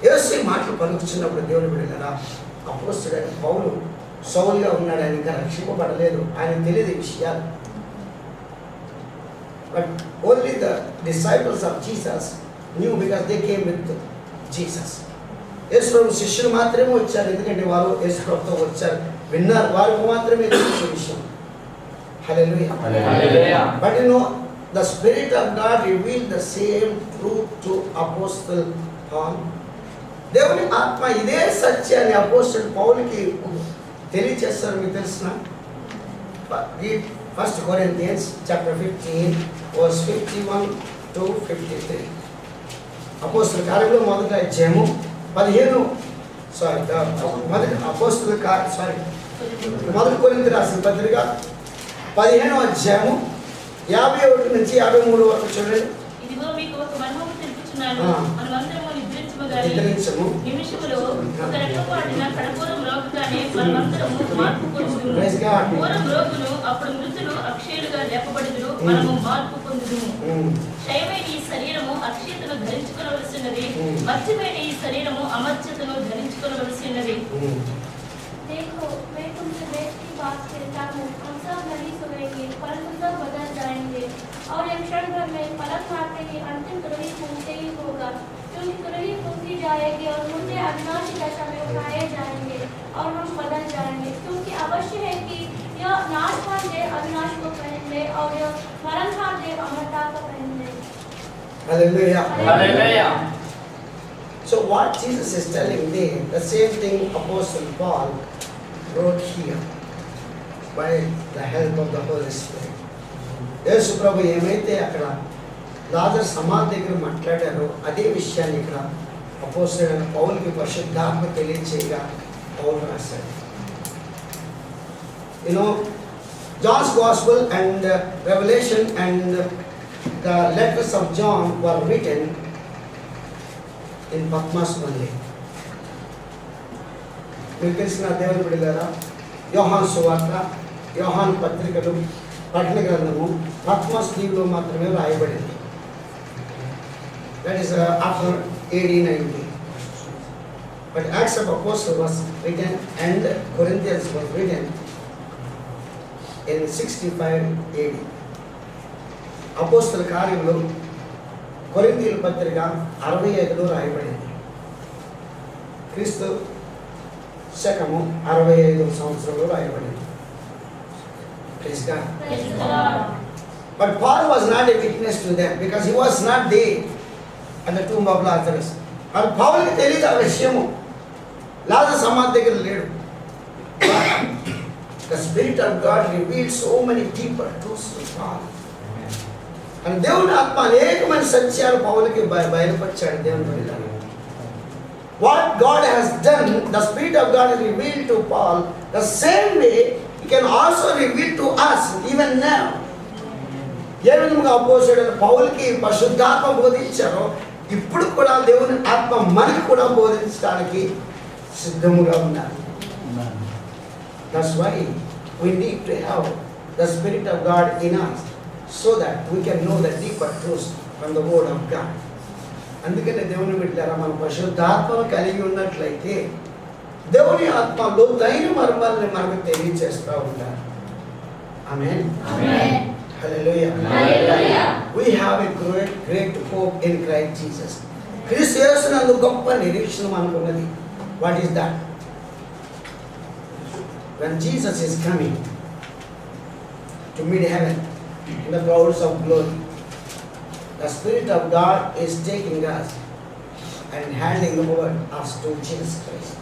యేసు మాటలు పలుకుతున్నప్పుడు దేవుని బిడ్డలారా, అపోస్తలుడైన పౌలు సౌలుగా ఉన్నాడు, ఆయన ఇంకా రక్షింపబడలేదు, ఆయన తెలియదు ఈ విషయాలు. But only the disciples of Jesus knew because they came with Jesus. యేసు ప్రభు శిష్యులు మాత్రమే వచ్చారు, ఎందుకంటే వారు యేసు ప్రభుతో వచ్చారు, విన్నారు, వారికి మాత్రమే తెలిసిన విషయం. Hallelujah. But you know, the Spirit of God revealed the same truth to Apostle Paul. దేవుని ఆత్మ ఇదే సత్యాన్ని అపోస్తలుడు పౌలుకి తెలియచేస్తారు. మీకు తెలిసిన first Corinthians chapter 15 verse 51 to 53. అపోస్తలుల కార్యములు మొదటి అధ్యాయము 15 మొదటి కొరింథీ రాసిన పత్రిక 15వ అధ్యాయము 51 నుంచి 53 వరకు చూడండి. ఇదిగో మీకు ఒక మర్మము తెలుపుచున్నాను, మనమందరము నిద్రించము. నిమిషములో ఒక రెప్పపాటిన కడపూరం మ్రోగుగానే మనమందరము మార్పు పొందుదుము. పూర్వం మ్రోగును, అప్పుడు మృతులు అక్షయులుగా లేపబడుదురు, మనము మార్పు పొందుదుము. క్షయమైన ఈ శరీరము అక్షయతను ధరించుకొనవలసినది, మర్త్యమైన ఈ శరీరము అమర్త్యతను ధరించుకొనవలసినది. देखो, मैं तुमसे वेद की बात कहता हूँ, हम सब नहीं सुनेंगे, परंतु सब बदल जाएंगे, और एक क्षण भर में पलक मारते ही अंतिम तुरही फूंकते ही होगा, क्योंकि तुरही फूंकी जाएगी और मुर्दे अविनाशी दशा में उठाए जाएंगे और हम बदल जाएंगे, क्योंकि अवश्य है कि यह नाशवान देह अविनाश को पहन ले और यह मरणहार देह अमरता को पहन ले. Hallelujah. So what Jesus is telling there, the same thing Apostle Paul wrote here by the help of the Holy Spirit. యేసు ప్రభు ఏమైతే అక్కడ లాజరు సమాధి దగ్గర మాట్లాడారో అదే విషయాన్ని ఇక్కడ అపోస్తలుడైన పౌలుకి పరిశుద్ధాత్మ తెలియచేయగా పౌలు రాశాడు. You know, John's Gospel and Revelation and the letters of John were written in Patmos only. మీకు తెలిసిన దేవుని బిడ్డలారా, యోహాను సువార్త, యోహాను పత్రికలు, ప్రకటన గ్రంథము పత్మస్ దీవులో మాత్రమే రాయబడింది. That is after AD 90. But Acts of Apostles was written and Corinthians was written in 65 AD. అపోస్తల కార్యములు కొరింథీయుల పత్రిక 65లో రాయబడింది. క్రీస్తు శకము 65వ సంవత్సరంలో రాయబడింది. Praise God. But Paul was not a witness to them because he was not there at the tomb of Lazarus. And పౌలుకి తెలియదు ఆ విషయము, లాజరు సమాధి దగ్గర లేడు. The Spirit of God revealed so many deeper truths to Paul. అని దేవుని ఆత్మ అనేకమైన సత్యాలు పౌలకి బయలుపరిచాడు. దేవుని బిడ్డలారా, what God has done, the Spirit of God has revealed to Paul, the same way He can also reveal to us even now. ఏ విధంగా అపోస్తలుడైన పౌలుకి పరిశుద్ధాత్మ బోధించారో ఇప్పుడు కూడా దేవుని ఆత్మ మనకి కూడా బోధించడానికి సిద్ధముగా ఉన్నారు. That's why we need to have the Spirit of God in us so that we can know the deeper truths from the Word of God. అందుకనే దేవుని బిడ్డలారా, మన పరిశుద్ధాత్మను కలిగి ఉన్నట్లయితే దేవుని ఆత్మ లోతైన మర్మాలను మనకు తెలియజేస్తూ ఉంటారు. ఆమేన్. హల్లెలూయా. We have a great hope in Christ Jesus. క్రీస్తు యేసునందు గొప్ప నిరీక్షణ మనకు ఉన్నది. What is that? When Jesus is coming to meet heaven in the clouds of glory, the Spirit of God is taking us and handing over us to Jesus Christ.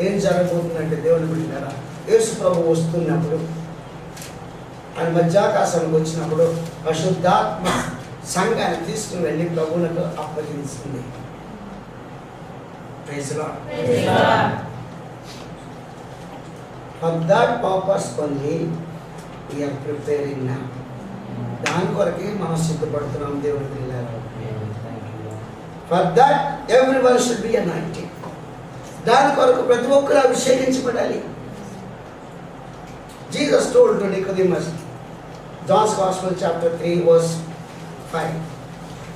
ఏం జరగబోతుందంటే దేవుని బిడ్డలారా, యేసు ప్రభు వస్తున్నప్పుడు, ఆయన మధ్యాకాశానికి వచ్చినప్పుడు పరిశుద్ధాత్మ సంఘాన్ని తీసుకుని వెళ్ళి ప్రభువునకు అప్పగించింది. Praise the Lord. For that purpose only we are preparing now. దాని కొరకే మనం సిద్ధపడుతున్నాం దేవుని బిడ్డలారా. For that everyone should be anointed. దాని కొరకు ప్రతి ఒక్కరు అభిషేకించబడాలి. Jesus told to Nicodemus, John's Gospel chapter 3 verse 5.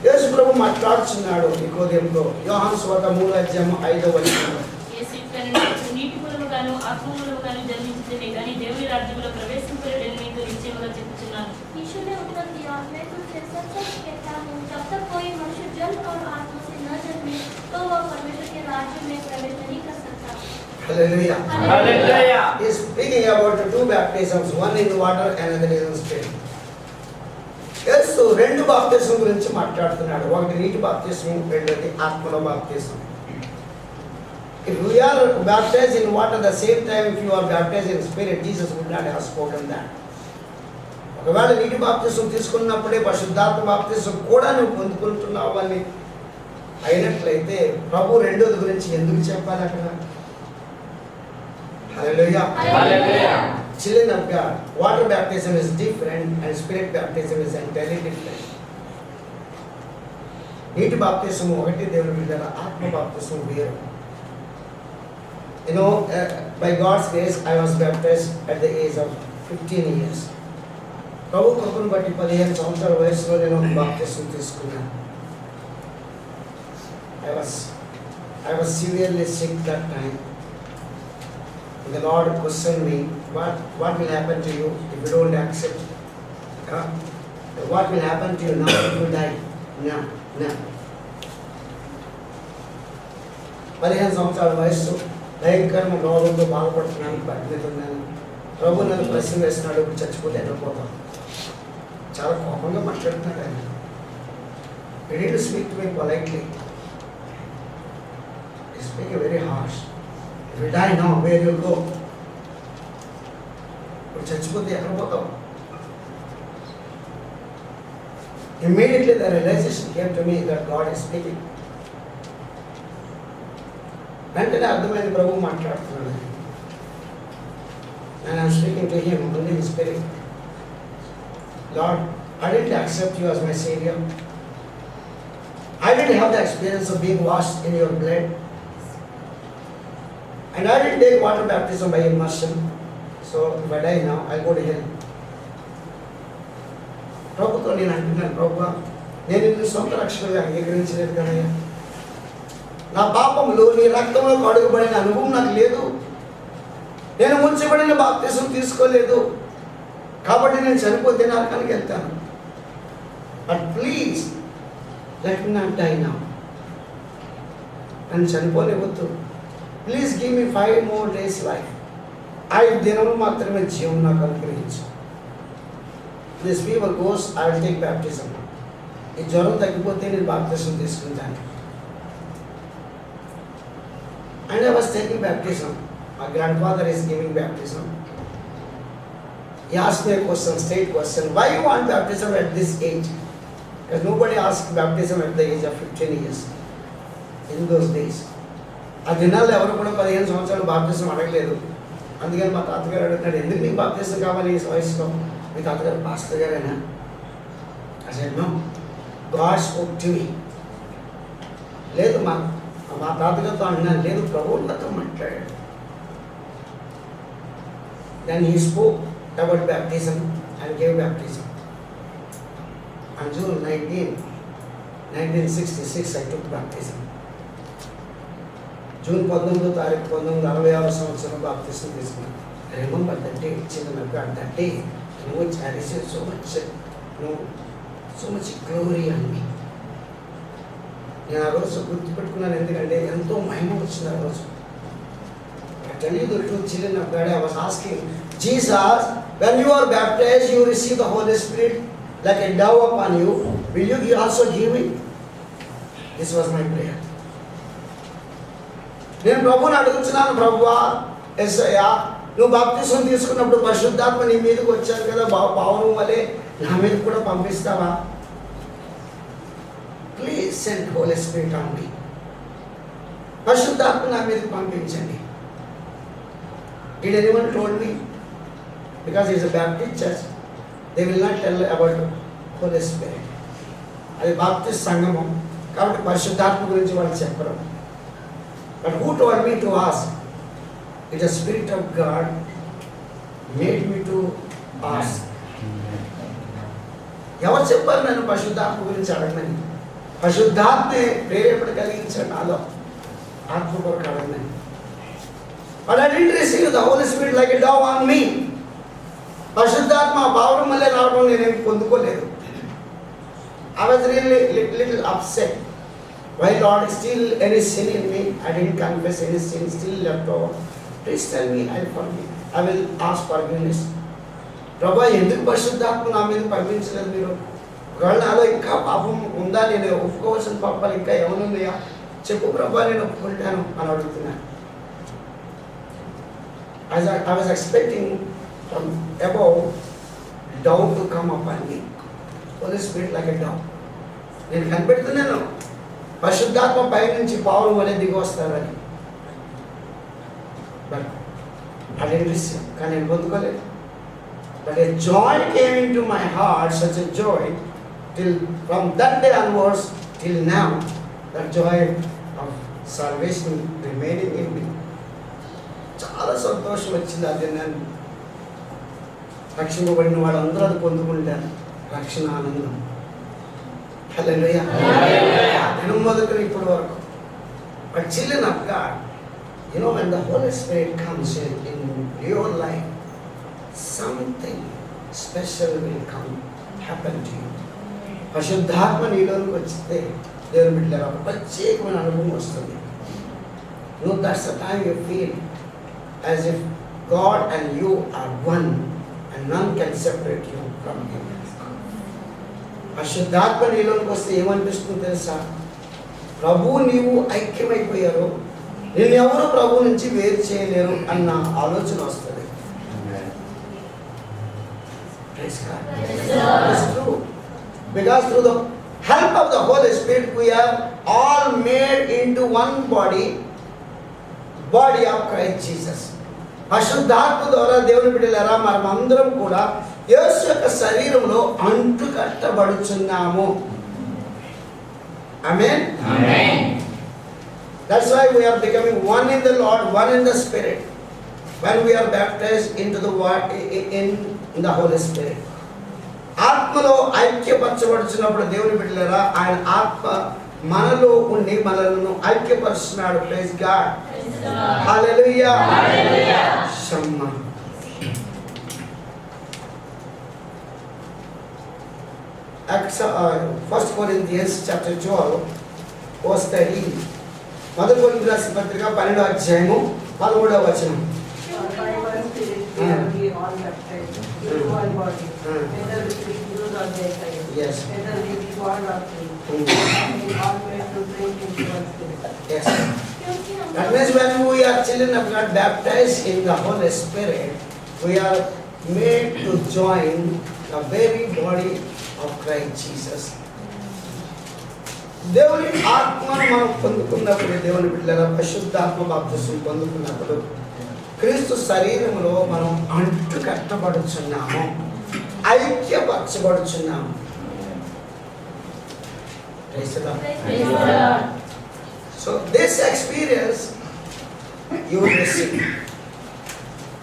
యేసు ప్రభు మాట్లాడుచున్నాడు నికోదేముతో, యోహాను సువార్త 3:5. యేసు ఇట్లనెను, నీటి మూలముగాను ఆత్మ మూలముగాను జన్మించితిని గాని దేవుని రాజ్యములో ప్రవేశింపలేడని మీకు నిశ్చయముగా చెప్పుచున్నాను. यीशु ने उत्तर दिया, मैं तुझसे सच-सच कहता हूँ, जब तक कोई मनुष्य जल और आत्मा से न जन्मे तो वह परमेश्वर के राज्य में प्रवेश नहीं कर सकता. Hallelujah. Hallelujah. He is speaking about the two baptisms, one in water and another is in spirit. యేసు రెండు బాప్తిసం గురించి మాట్లాడుతున్నాడు. ఒకటి నీటి బాప్తిసం, రెండోది ఆత్మలో బాప్తిసం. If we are baptized in water the same time, if you are baptized in spirit, Jesus would not have spoken that. ఒకవేళ నీటి బాప్తిసం తీసుకున్నప్పుడే పరిశుద్ధాత్మ బాప్తిసం కూడా నువ్వు పొందుకుంటున్నావు అని అయినట్లయితే ప్రభు రెండోది గురించి ఎందుకు చెప్పాలి అక్కడ? Hallelujah. Hallelujah. Children of God, water baptism is different and spirit baptism is entirely different. నీటి బాప్తిసం ఒకటి, దేవుని బిడ్డల ఆత్మ బాప్తిసం వేరు. You know, by God's grace, I was baptized at the age of 15 years. ప్రభు కృపను బట్టి 15 సంవత్సరాల వయసులో నేను బాప్తిసం తీసుకున్నాను. I was severely sick that time. The Lord questioned me, what will happen to you if you don't accept? What will happen to you now if you die? No. 15 సంవత్సరాల వయస్సు, భయంకరమైన రోగంతో బాధపడుతున్నాను, పరిమితున్నాను. ప్రభు నన్ను ప్రశ్న వేస్తున్నాడు, ఇప్పుడు చచ్చిపోతే వెళ్ళిపోతాం. చాలా కోపంగా మాట్లాడుతున్నాడు ఆయన. He didn't speak to me politely. He spoke very harsh. If you die now, where you go? ఇప్పుడు చచ్చిపోతే ఎక్కడ పోతావు? Immediately the realization came to me that God is speaking. వెంటనే అర్థమైంది ప్రభు మాట్లాడుతున్నాడు. And I am speaking to him only in spirit. Lord, I didn't accept you as my Savior. I didn't have the experience of being washed in your blood. And I didn't take water baptism by immersion. So if I die now, I'll go to hell. ప్రభుతో నేను అంటున్నాను, ప్రభు నేను నిన్ను సొంత రక్షకుడిగా అంగీకరించలేదు కదయ్యా. నా పాపంలో నీ రక్తంలో కడుగుబడిన అనుభవం నాకు లేదు. నేను ముంచబడిన బాప్తిసం తీసుకోలేదు. కాబట్టి నేను చనిపోతే నరకానికి వెళ్తాను. But please let me not die now. నన్ను చనిపోలేవద్దు. Please give me 5 more days life. 5 దినములు మాత్రమే జీవం నాకు అనుగ్రహించు. This fever goes, I will take baptism. ఈ జ్వరం తగ్గిపోతే నేను బాప్తిజం తీసుకుంటాను. And I was taking baptism. My grandfather is giving baptism. He asked me a question, straight question. Why you want baptism at this age? Because nobody asked baptism at the age of 15 years in those days. ఆ దినాల్లో ఎవరు కూడా 15 సంవత్సరాలు బాప్తిసం అడగలేదు. అందుకని మా తాతగారు అడుగుతున్నాడు, ఎందుకు నీకు బాప్తిసం కావాలి ఈ వయసులో? మీ తాతగారు పాస్టర్ గారేనా? I said, no. God spoke to me. లేదు మా తాతగారితో అన్నాను, లేదు ప్రభువు నాతో మాట్లాడాడు. Then he spoke about baptism and gave baptism. On June 19, 1966, I took baptism. June 19వ తారీఖు 1966 సంవత్సరం బాప్తిసం తీసుకున్నాను. I remember that day, children of God, that day, in which I received so much glory on me. నేను ఆ రోజు గుర్తుపెట్టుకున్నాను, ఎందుకంటే ఎంతో మహిమ వచ్చింది ఆ రోజు. I tell you the truth, children of God, I was asking Jesus, when you are baptized, you receive the Holy Spirit like a dove upon you. Will you also give me? This was my prayer. నేను ప్రభువుని అడుగుతున్నాను, ప్రభువా యేసయ్యా, నువ్వు బాప్తిసం తీసుకున్నప్పుడు పరిశుద్ధాత్మ నీ మీదకి వచ్చారు కదా, పావురం వలె నా మీద కూడా పంపిస్తావా? Please send holy spirit on me. పరిశుద్ధాత్మ నా మీదకి పంపించండి. Did anyone told me? Because it is a Baptist church, they will not tell about Holy Spirit. అది బాప్టిస్ట్ సంఘము కాబట్టి పరిశుద్ధాత్మ గురించి వాళ్ళు చెప్పరు. But who told me to ask? It is the Spirit of God made me to ask. ఎవరు చెప్పారు నన్ను పరిశుద్ధాత్మ గురించి అడగమని? పరిశుద్ధాత్మే ప్రేరేపణ కలిగించాడు నాలో, ఆత్మ కొరకు అడగమని. But I didn't receive the Holy Spirit like a dove on me. పరిశుద్ధాత్మ పావురం వల్లే రావడం నేనేం పొందుకోలేదు. I was really little upset. Why Lord, still any sin in me? I didn't confess any sin still left over. Please tell me, I forgive. I will ask forgiveness. ప్రభా, ఎందుకు పరిశుద్ధాత్మ నా మీద పంపించలేదు మీరు? ఒకవేళ నాలో ఇంకా పాపం ఉందా, నేను ఒప్పుకోవాల్సిన పాపాలు ఇంకా ఏమనున్నాయా చెప్పు ప్రభా, నేను ఒప్పుకుంటాను అని అడుగుతున్నాను. I was expecting from above dove to come upon me. Holy Spirit like a dove. నేను కనిపెడుతున్నాను పరిశుద్ధాత్మ పై నుంచి పావురం వలె దిగి వస్తారని. But I didn't receive. కానీ నేను పొందుకోలేదు. But a joy came into my heart, such a joy, till from that day onwards till now, that joy of salvation remaining in me. చాలా సంతోషం వచ్చింది. అది నేను రక్షింపబడిన వాళ్ళందరూ అది పొందుకుంటారు, రక్షణ ఆనందం. హల్లెలూయా. నేను మొదలు ఇప్పటి వరకు. But children of God, you know, when the Holy Spirit comes in your life, something special will happen to you. పరిశుద్ధాత్మ నీలోకి వచ్చితే దేవుని బిడ్డలారా ఒక ప్రత్యేకమైన అనుభవం వస్తుంది. You know, that's the time you feel as if God and you are one and none can separate you from Him. పరిశుద్ధాత్మ నీలోకి వస్తే ఏమనిపిస్తుంది తెలుసా? ప్రభు నీవు ఐక్యమైపోయారు, నిన్నెవరు ప్రభు నుంచి వేరు చేయలేరు అన్న ఆలోచన వస్తుంది. Praise God. It's true. Because through the help of the Holy Spirit we are all made into one body of Christ Jesus. పరిశుద్ధాత్మ ద్వారా దేవుని బిడ్డలారా మనమందరం కూడా యేసు యొక్క శరీరంలో అంటు కట్టబడుచున్నాము. Amen. Amen. That's why we are becoming one in the Lord, one in the Spirit. When we are baptized into the in the Holy Spirit. ఆత్మలో ఐక్యపరచబడుచున్నప్పుడు దేవుని బిడ్డలారా ఆయన ఆత్మ మనలో ఉండి మనలను ఐక్యపరుస్తున్నాడు. Praise God. హల్లెలూయా. షమ్మా. First Corinthians chapter 12 verse 13. మొదటి కొరింథీయులకు రాసిన పత్రిక 12వ అధ్యాయము 13వ వచనం. By one Spirit we are all baptized into one body, whether we be Jews or Gentiles, Yes. whether we be born or free, we all made to drink into one Spirit. Yes. That means when we are children of God baptized in the Holy Spirit, we are made to join the very body of Christ Jesus. దేవుని ఆత్మను మనం పొందుకున్నప్పుడు, దేవుని బిడ్డల పరిశుద్ధాత్మ బాప్తిసం పొందుకున్నప్పుడు క్రీస్తు శరీరంలో మనం అంటు కట్టబడుచున్నాము, ఐక్యపరచబడుచున్నాము. So this experience you will receive.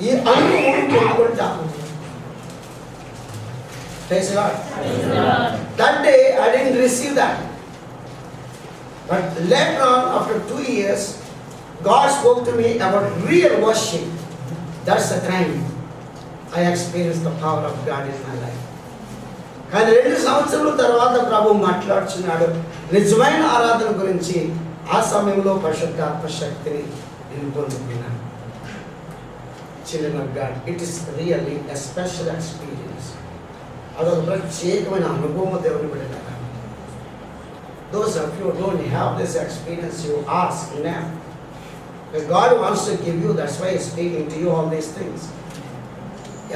ఈ అనుభవం పొందుకుంటాము. Praise the Lord. That day I didn't receive that. But later on, after 2 years, God spoke to me about real worship. That's the time I experienced the power of God in my life. కానీ 2 సంవత్సరాల తర్వాత ప్రభు మాట్లాడుచున్నాడు నిజమైన ఆరాధన గురించి. ఆ సమయంలో పరిశుద్ధాత్మ శక్తిని నేను పొందుకున్నాను. Children of God, it is really a special experience. అదొక ప్రత్యేకమైన అనుభవం దేవుని బిడ్డలారా. Those of you who don't have this experience, you ask now. Because God wants to give you, that's why He's speaking to you all these things.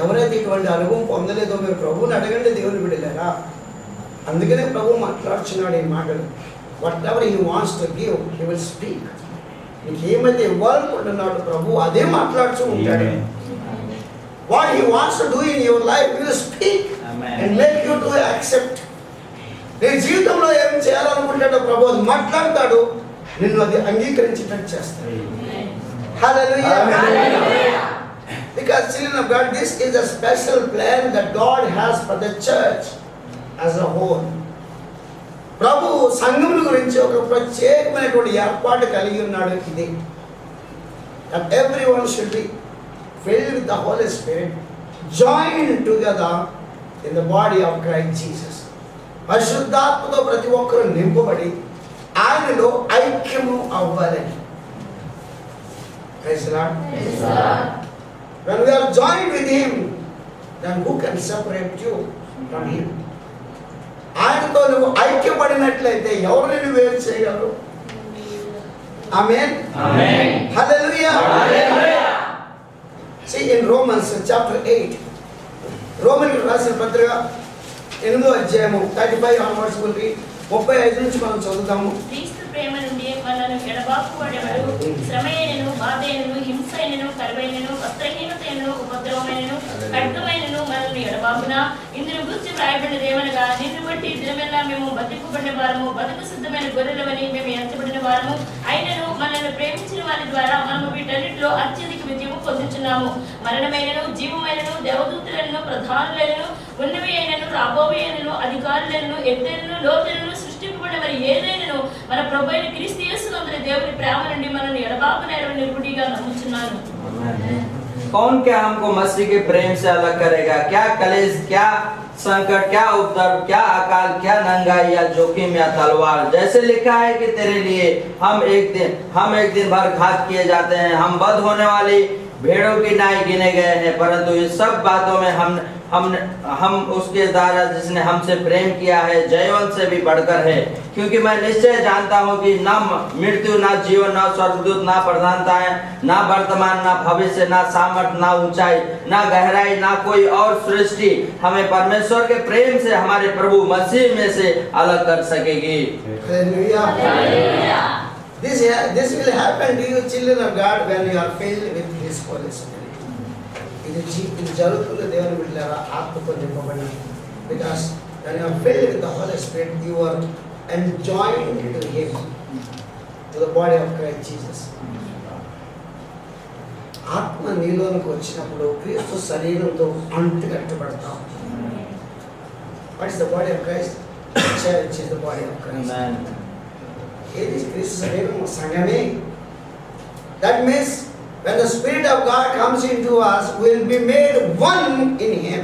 ఎవరైతే ఇటువంటి అనుభవం పొందలేదో మీరు ప్రభువుని అడగండి దేవుని బిడ్డలారా. అందుకనే ప్రభు మాట్లాడుచున్నాడు ఈ మాటలు. What ever He wants to give, He will speak. నీకు ఏమైతే ఇవ్వాలనుకుంటున్నాడు ప్రభు అదే మాట్లాడుతూ ఉంటాడు. What He wants to do in your life, He will speak and make you to accept. నీ జీవితంలో ఏం చేయాలనుకుంటాడో ప్రభు అది మాట్లాడతాడు, నిన్ను అది అంగీకరించేటట్టు చేస్తాడు. Hallelujah. Because children of God, this is a special plan that God has for the church as a whole. ప్రభు సంఘముల గురించి ఒక ప్రత్యేకమైనటువంటి ఏర్పాటు కలిగి ఉన్నాడు. ఇది that everyone should be filled with the Holy Spirit, joined together in the body of Christ Jesus. పరిశుద్ధాత్మతో ప్రతి ఒక్కరూ నింపబడి ఆయనలో ఐక్యము అవ్వాలని. Praise the Lord. When we are joined with Him, then who can separate you from Him? ఆయనతో నువ్వు ఐక్యపడినట్లయితే ఎవరు నిన్ను వేరు చేయగలరు? ఆమేన్. హల్లెలూయా. See in Romans chapter 8, రోమన్లకు రాసిన పత్రిక 8వ అధ్యాయము 35 onwards will read. 35 నుంచి మనం చదువుతాము. క్రీస్తు ప్రేమ నుండి మనల్ని ఎడబాపువాడెవడు? శ్రమయైనను, బాధైనను, హింసైనను, కరువైనను, వస్త్రహీనతైనను, ఉపద్రవమైనను, ఖడ్గమైనను మనల్ని ఎడబాపునా? ఇందును గురించి వ్రాయబడినదేమనగా, నిన్ను బట్టి దినమెల్లా మేము బతింపబడిన వారము, బతుకు సిద్ధమైన గొర్రెలవని మేము ఎంచబడిన వారము అయినను మనల్ని ప్రేమించిన వారి ద్వారా మనము వీటన్నిటిలో అత్యధిక విజయము పొందుచున్నాము. మరణమైనను, జీవమైనను, దేవదూతలను, ప్రధానులైనను, ఉన్నవి అయినను, రాబోవి అయినను, అధికారులను, ఎత్తైనను, లోతైనను, సృష్టింపబడిన మరి ఏదైనను మన ప్రభువైన క్రీస్తు యేసునందు దేవుని ప్రేమ నుండి మనల్ని ఎడబాపునని నిరుడిగా నమ్ముచున్నాను. कौन क्या हमको मसीह के प्रेम से अलग करेगा? क्या कलेश, क्या संकट, क्या उपद्रव, क्या अकाल, क्या नंगाई या जोखिम या तलवार? जैसे लिखा है कि तेरे लिए हम एक दिन भर घात किए जाते हैं, हम बध होने वाली भेड़ों की नाई गिने गए हैं। परंतु इस सब बातों में हम उसके द्वारा जिसने हमसे प्रेम किया है जयवंत से भी बढ़कर है। क्योंकि मैं निश्चय जानता हूँ कि ना मृत्यु, ना जीवन, ना स्वर्गदूत, ना प्रधानताएं, ना वर्तमान, ना भविष्य, ना सामर्थ्य, ना ऊंचाई, ना गहराई, ना कोई और सृष्टि हमें परमेश्वर के प्रेम से हमारे प्रभु मसीह में से अलग कर सकेगी। Hallelujah. This will happen to you, children of God, when you are filled with His Holy Spirit. ఇది జరుగుతుంది దేవుని బిడ్డలారా, ఆత్మతో నింపబడి. Because when you are filled with the Holy Spirit, you are enjoined to Him, to the body of Christ Jesus. ఆత్మ నీలోనికి వచ్చినప్పుడు క్రీస్తు శరీరంతో అంటు కట్టబడతాం. What is the body of Christ? The church is the body of Christ. ఏది క్రీస్తు శరీరం? సంఘమే. That means when the Spirit of God comes into us, we will be made one in Him.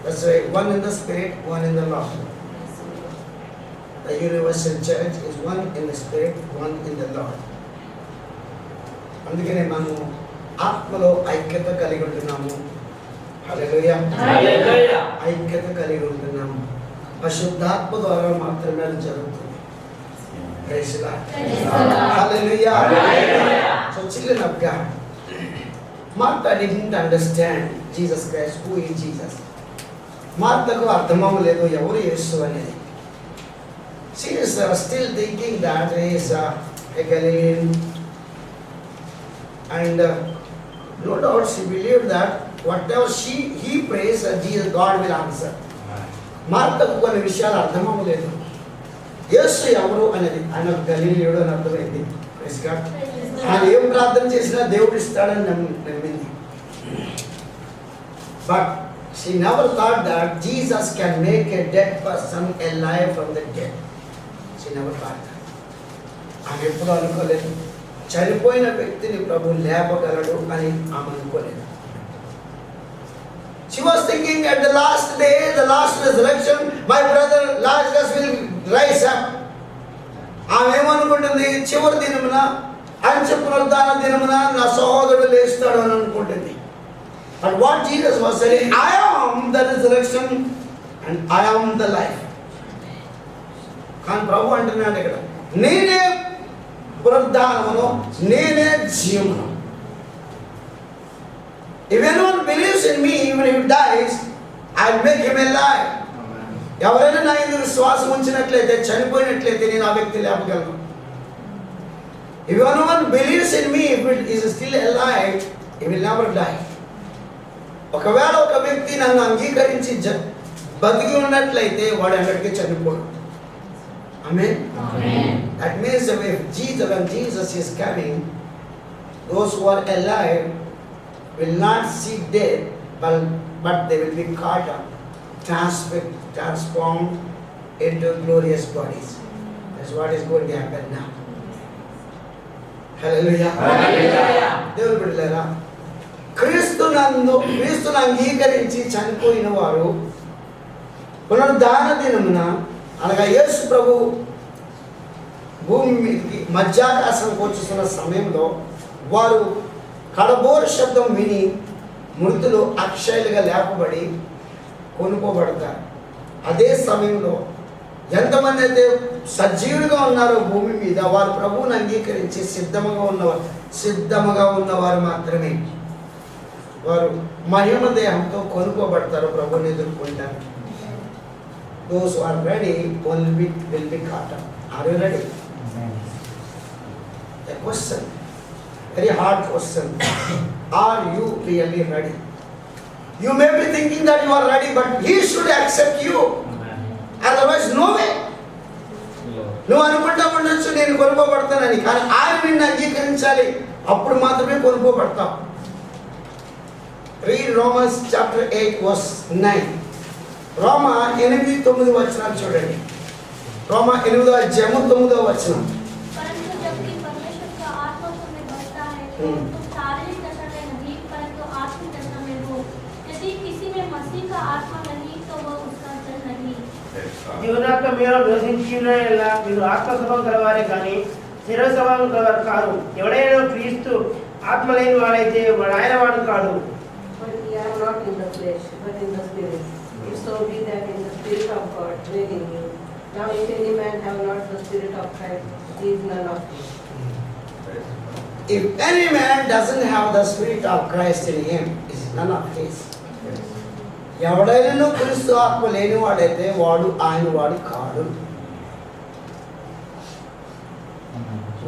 That's right, one in the Spirit, one in the Lord. The universal church is one in the Spirit, one in the Lord. అందుకనే మనము ఆత్మలో ఐక్యత కలిగి ఉంటున్నాము. హల్లెలూయా. ఐక్యత కలిగి ఉంటున్నాము. పరిశుద్ధాత్మ ద్వారా మాత్రమే అది జరుగుతుంది. Praise the Lord. Hallelujah. So children of God, Martha didn't understand Jesus Christ, who is Jesus. మార్తకు అర్థమవ్వలేదు ఎవరు యేసు అనేది. She is still thinking that he is a Galilean, and no doubt she believed that whatever he prays, Jesus, God will answer. మార్తకు కొన్ని విషయాలు అర్థమవ్వలేదు. యేసు ఎవరు అనేది, ఆయన గలిలయుడు అని అర్థమైంది. Praise God. ఆయన ఏం ప్రార్థన చేసినా దేవుడు ఇస్తాడని నమ్మింది. But she never thought that Jesus can make a dead person alive from the dead. She never thought that. ఆమె ఎప్పుడు అనుకోలేదు చనిపోయిన వ్యక్తిని ప్రభు లేపగలడు అని ఆమె అనుకోలేదు. She was thinking at the last day, the last resurrection, my brother Lazarus will rise up. ఆమె ఏమనుకుంటుంది, చివరి దినమున అంచె పునరుద్ధాన దినమున నా సహోదరుడు లేస్తాడు అని అనుకుంటుంది. But what Jesus was saying, I am the resurrection and I am the life. కానీ ప్రభు అంటున్నాడు ఇక్కడ, నేనే పునరుద్ధానమును, నేనే జీవమును. If anyone believes in me, even if he dies, I'll make him alive. ఎవరైనా నా యందు విశ్వాసం ఉంచినట్లయితే, చనిపోయినట్లయితే నేను ఆ వ్యక్తి లేపగలను. If anyone believes in me, if he is still alive, he will never die. ఒకవేళ ఒక వ్యక్తి నన్ను అంగీకరించి బతికి ఉన్నట్లయితే వాడు ఎక్కడికి చనిపోడు. Amen. That means that if when Jesus is coming, those who are alive will not see death, but they will be caught up, transformed into glorious bodies. That's what is going to happen now. Hallelujah. దేవుని బిడ్డలారా, క్రీస్తును అంగీకరించి చనిపోయిన వారు పునరుద్ధాన దినమున, అనగా యేసు ప్రభు భూమి మీదకి మధ్యాకాశంకి వచ్చుతున్న సమయంలో వారు కడబోరు శబ్దం విని మృతులు అక్షయులుగా లేపబడి కొనుక్కోబడతారు. అదే సమయంలో ఎంతమంది అయితే సజీవులుగా ఉన్నారో భూమి మీద, వారు ప్రభువుని అంగీకరించి సిద్ధముగా ఉన్నవారు మాత్రమే వారు మహిమ దేహంతో కొనుక్కోబడతారు, ప్రభువుని ఎదుర్కొంటారు. Those who are ready will be caught up. Are you ready? A question, very hard question. Are you really ready? You may be thinking that you are ready, but he should accept you. Otherwise, no way. నువ్వు అనుకుంటా ఉండొచ్చు నేను కొనుక్కోబడతానని, కానీ ఆయన నిన్ను అంగీకరించాలి, అప్పుడు మాత్రమే కొనుక్కోబడతావు. Read Romans chapter 8 verse 9. రోమా 8-9 వచనాలు చూడండి. రోమా 8వ అధ్యాయము 9వ వచనం. परंतु जबकि परमेश्वर का आत्मा तुम में बसता है, तो तुम शारीरिक दशा में नहीं परंतु आत्मिक दशा में हो. यदि किसी में मसीह का आत्मा नहीं, तो वह उसका जन नहीं. జీవనాత్మ మీరు నివసించిన ఎలా మీరు ఆత్మ స్వభావం కలవారే కానీ శరీర స్వభావం కలవారు కాదు. ఎవడైనా క్రీస్తు ఆత్మ లేని వాడైతే వాడు ఆయన వాడు కాడు. But we are not in the flesh, but in the spirit. If so be that in the spirit of God dwell in you. Now if any man have not the spirit of Christ, he is none of him. If any man doesn't have the spirit of Christ in him, is none of his. ఎవడైనా క్రీస్తు ఆత్మ లేనివాడైతే వాడు ఆయన వాడు కాడు.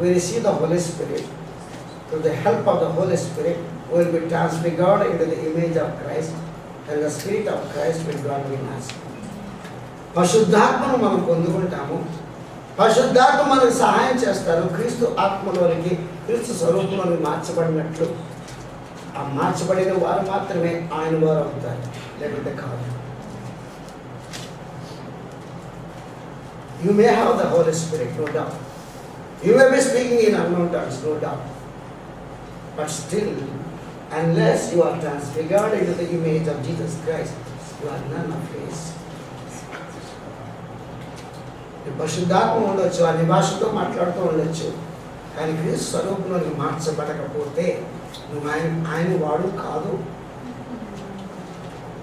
We receive the Holy Spirit. Through the help of the Holy Spirit, we will be transfigured into the image of Christ, and the Spirit of Christ will dwell in us. పరిశుద్ధాత్మను మనం పొందుకుంటాము. పరిశుద్ధాత్మ మనకు సహాయం చేస్తారు. క్రీస్తు ఆత్మలోనికి, క్రీస్తు స్వరూపంలోనికి మార్చబడినట్లు ఆ మార్చబడిన వారు మాత్రమే ఆయన వారు అవుతారు, లేకపోతే కాదు. You may have the Holy Spirit, no doubt. You may be speaking in unknown tongues, no doubt. But still, unless you are transfigured into the image of Jesus Christ, you are none of his. పరిశుద్ధాత్మ ఉండొచ్చు, అన్ని భాషతో మాట్లాడుతూ ఉండొచ్చు, కానీ క్రీస్తు స్వరూపంలోకి మార్చబడకపోతే నువ్వు ఆయన వాడు కాదు.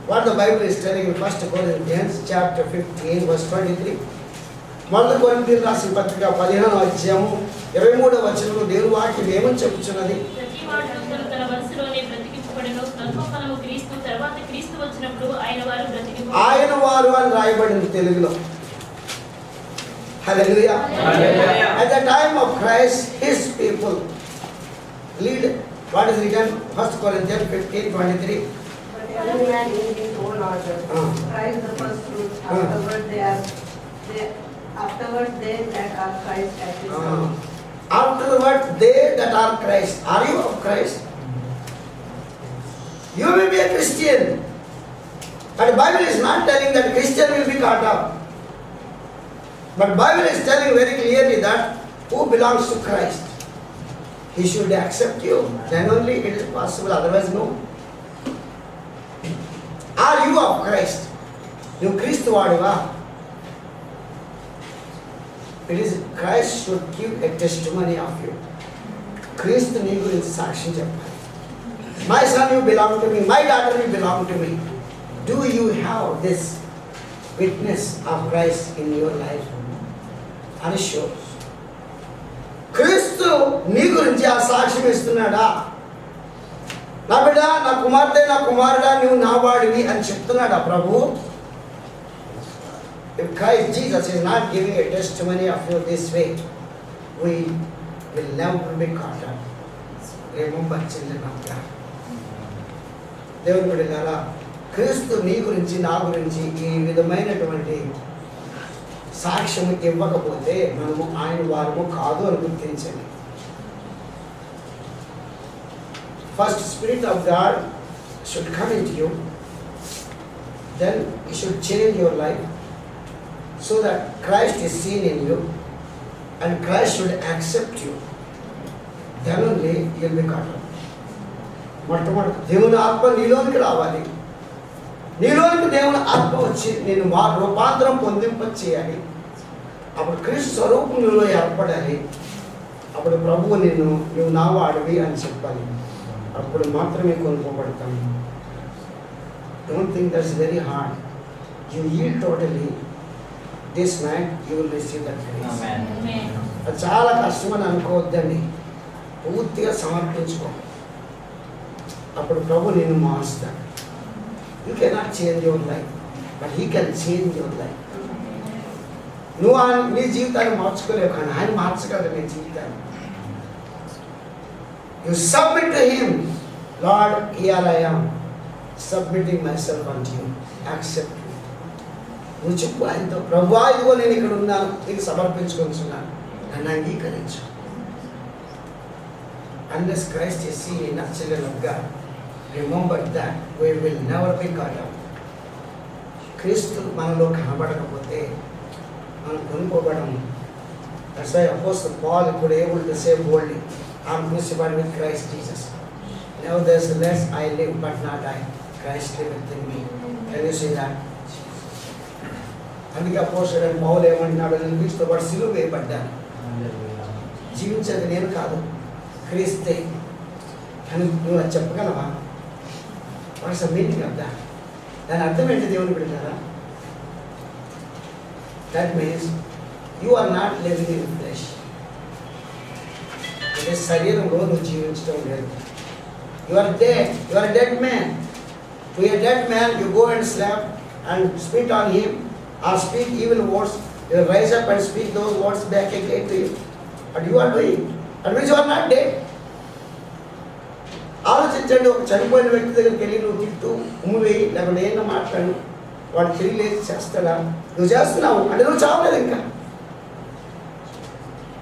What the Bible is telling in 1 Corinthians chapter 15 verse 23. మొదటి కొరింథీయులకు రాసిన పత్రిక 15వ అధ్యాయము 23వ వచనంలో దేవుని వాక్యం ఏమని చెప్పుచున్నది? ప్రతి వాడు తన వరుసలోనే బ్రతికింపబడెను. స్వల్ప ఫలము క్రీస్తు, తర్వాత క్రీస్తు వచ్చినప్పుడు ఆయన వారు బ్రతికింపబడెను. ఆయన వారు అని రాయబడింది తెలుగులో. Hallelujah. Hallelujah. At the time of Christ, his people lead. What is written? 1 Corinthians 15:23. But every man in his own order. Christ the first fruits. Afterward they that are Christ at his own. Afterward, they that are Christ. Are you of Christ? You may be a Christian, but the Bible is not telling that Christian will be caught up. But Bible is telling very clearly that who belongs to Christ, he should accept you. Then only it is possible. Otherwise, no. Are you of Christ? You Christ వాడివా? It is Christ should give a testimony of you. Christ నీ గురించి సాక్ష్యం చెప్పాలి. My son, you belong to me. My daughter, you belong to me. Do you have this witness of Christ in your life? Are you sure? క్రీస్తు నీ గురించి ఆ సాక్ష్యం ఇస్తున్నాడా? నా బిడ్డ, నా కుమార్తె, నా కుమారుడా, నువ్వు నా వాడివి అని చెప్తున్నాడా ప్రభు? If Christ Jesus is not giving a testimony of you this way, we will never be caught up. Remember, children of God. దేవుని బిడ్డలారా, క్రీస్తు నీ గురించి నా గురించి ఈ విధమైనటువంటి సాక్ష్యం ఇవ్వకపోతే మనము ఆయన వారము కాదు అని గుర్తించండి. First Spirit of God should come into you, then you should change your life so that Christ is seen in you and Christ should accept you. Then only you will be caught up. మొట్టమొదటి దేవుని ఆత్మ నీలోనికి రావాలి. నీలోనికి దేవుని ఆత్మ వచ్చి నేను రూపాంతరం పొందింప చేయాలి. అప్పుడు క్రీస్తు స్వరూపం నీలో ఏర్పడాలి. అప్పుడు ప్రభువు నువ్వు నా వాడివి అని చెప్పాలి. అప్పుడు మాత్రమే కొనుక్కోబడతాను. Don't think that's very hard. You will totally this night you will receive that grace. అది చాలా కష్టమని అనుకోవద్దండి. పూర్తిగా సమర్పించుకో. అప్పుడు ప్రభు నిన్ను మారుస్తాడు. You cannot change your life, but he can change your life. నువ్వు నీ జీవితాన్ని మార్చుకోలేవు, కానీ ఆయన మార్చగలరు నీ జీవితాన్ని. You submit to him. Lord, here I am, submitting myself unto you. Accept me. నువ్వు చెప్పు ఆయనతో, ప్రభువా ఇదిగో నేను ఇక్కడ ఉన్నాను, నీకు సమర్పించుకుంటున్నాను, నన్ను అంగీకరించు. Unless Christ is seen in us, children of God, remember that we will never be caught up. క్రీస్తు మనలో కనబడకపోతే మనం కొనుక్కోబడము. That's why Apostle Paul could able to say boldly, I am crucified with Christ Jesus. Nevertheless I live, but not I. Christ liveth in me. Can you see that? అందుకే అపోస్తలుడైన పౌలు ఏమంటున్నాడు? నేను క్రీస్తు వాడు సిలువ వేయబడ్డాను. జీవించేది నేను కాదు, క్రీస్తే. అని నువ్వు అది చెప్పగలవా? What's the meaning of that? దాని అర్థం ఏంటి దేవుని బిడ్డలారా? That means you are not living in flesh. అంటే శరీరంలో నువ్వు జీవించడం లేదు. You are dead. You are dead man. To a dead man you go and slap and spit on him or speak evil words. You will rise up and speak those words back again to you. But you are doing, and which you are not dead. ఆలోచించండి. ఒక చనిపోయిన వ్యక్తి దగ్గరికి వెళ్ళి నువ్వు తిట్టు, వేయి, లేకపోతే ఏమన్నా మాట్లాడు, వాడు తిరిగి లేచి చేస్తాడా? నువ్వు చేస్తున్నావు అంటే నువ్వు చావలేదు ఇంకా.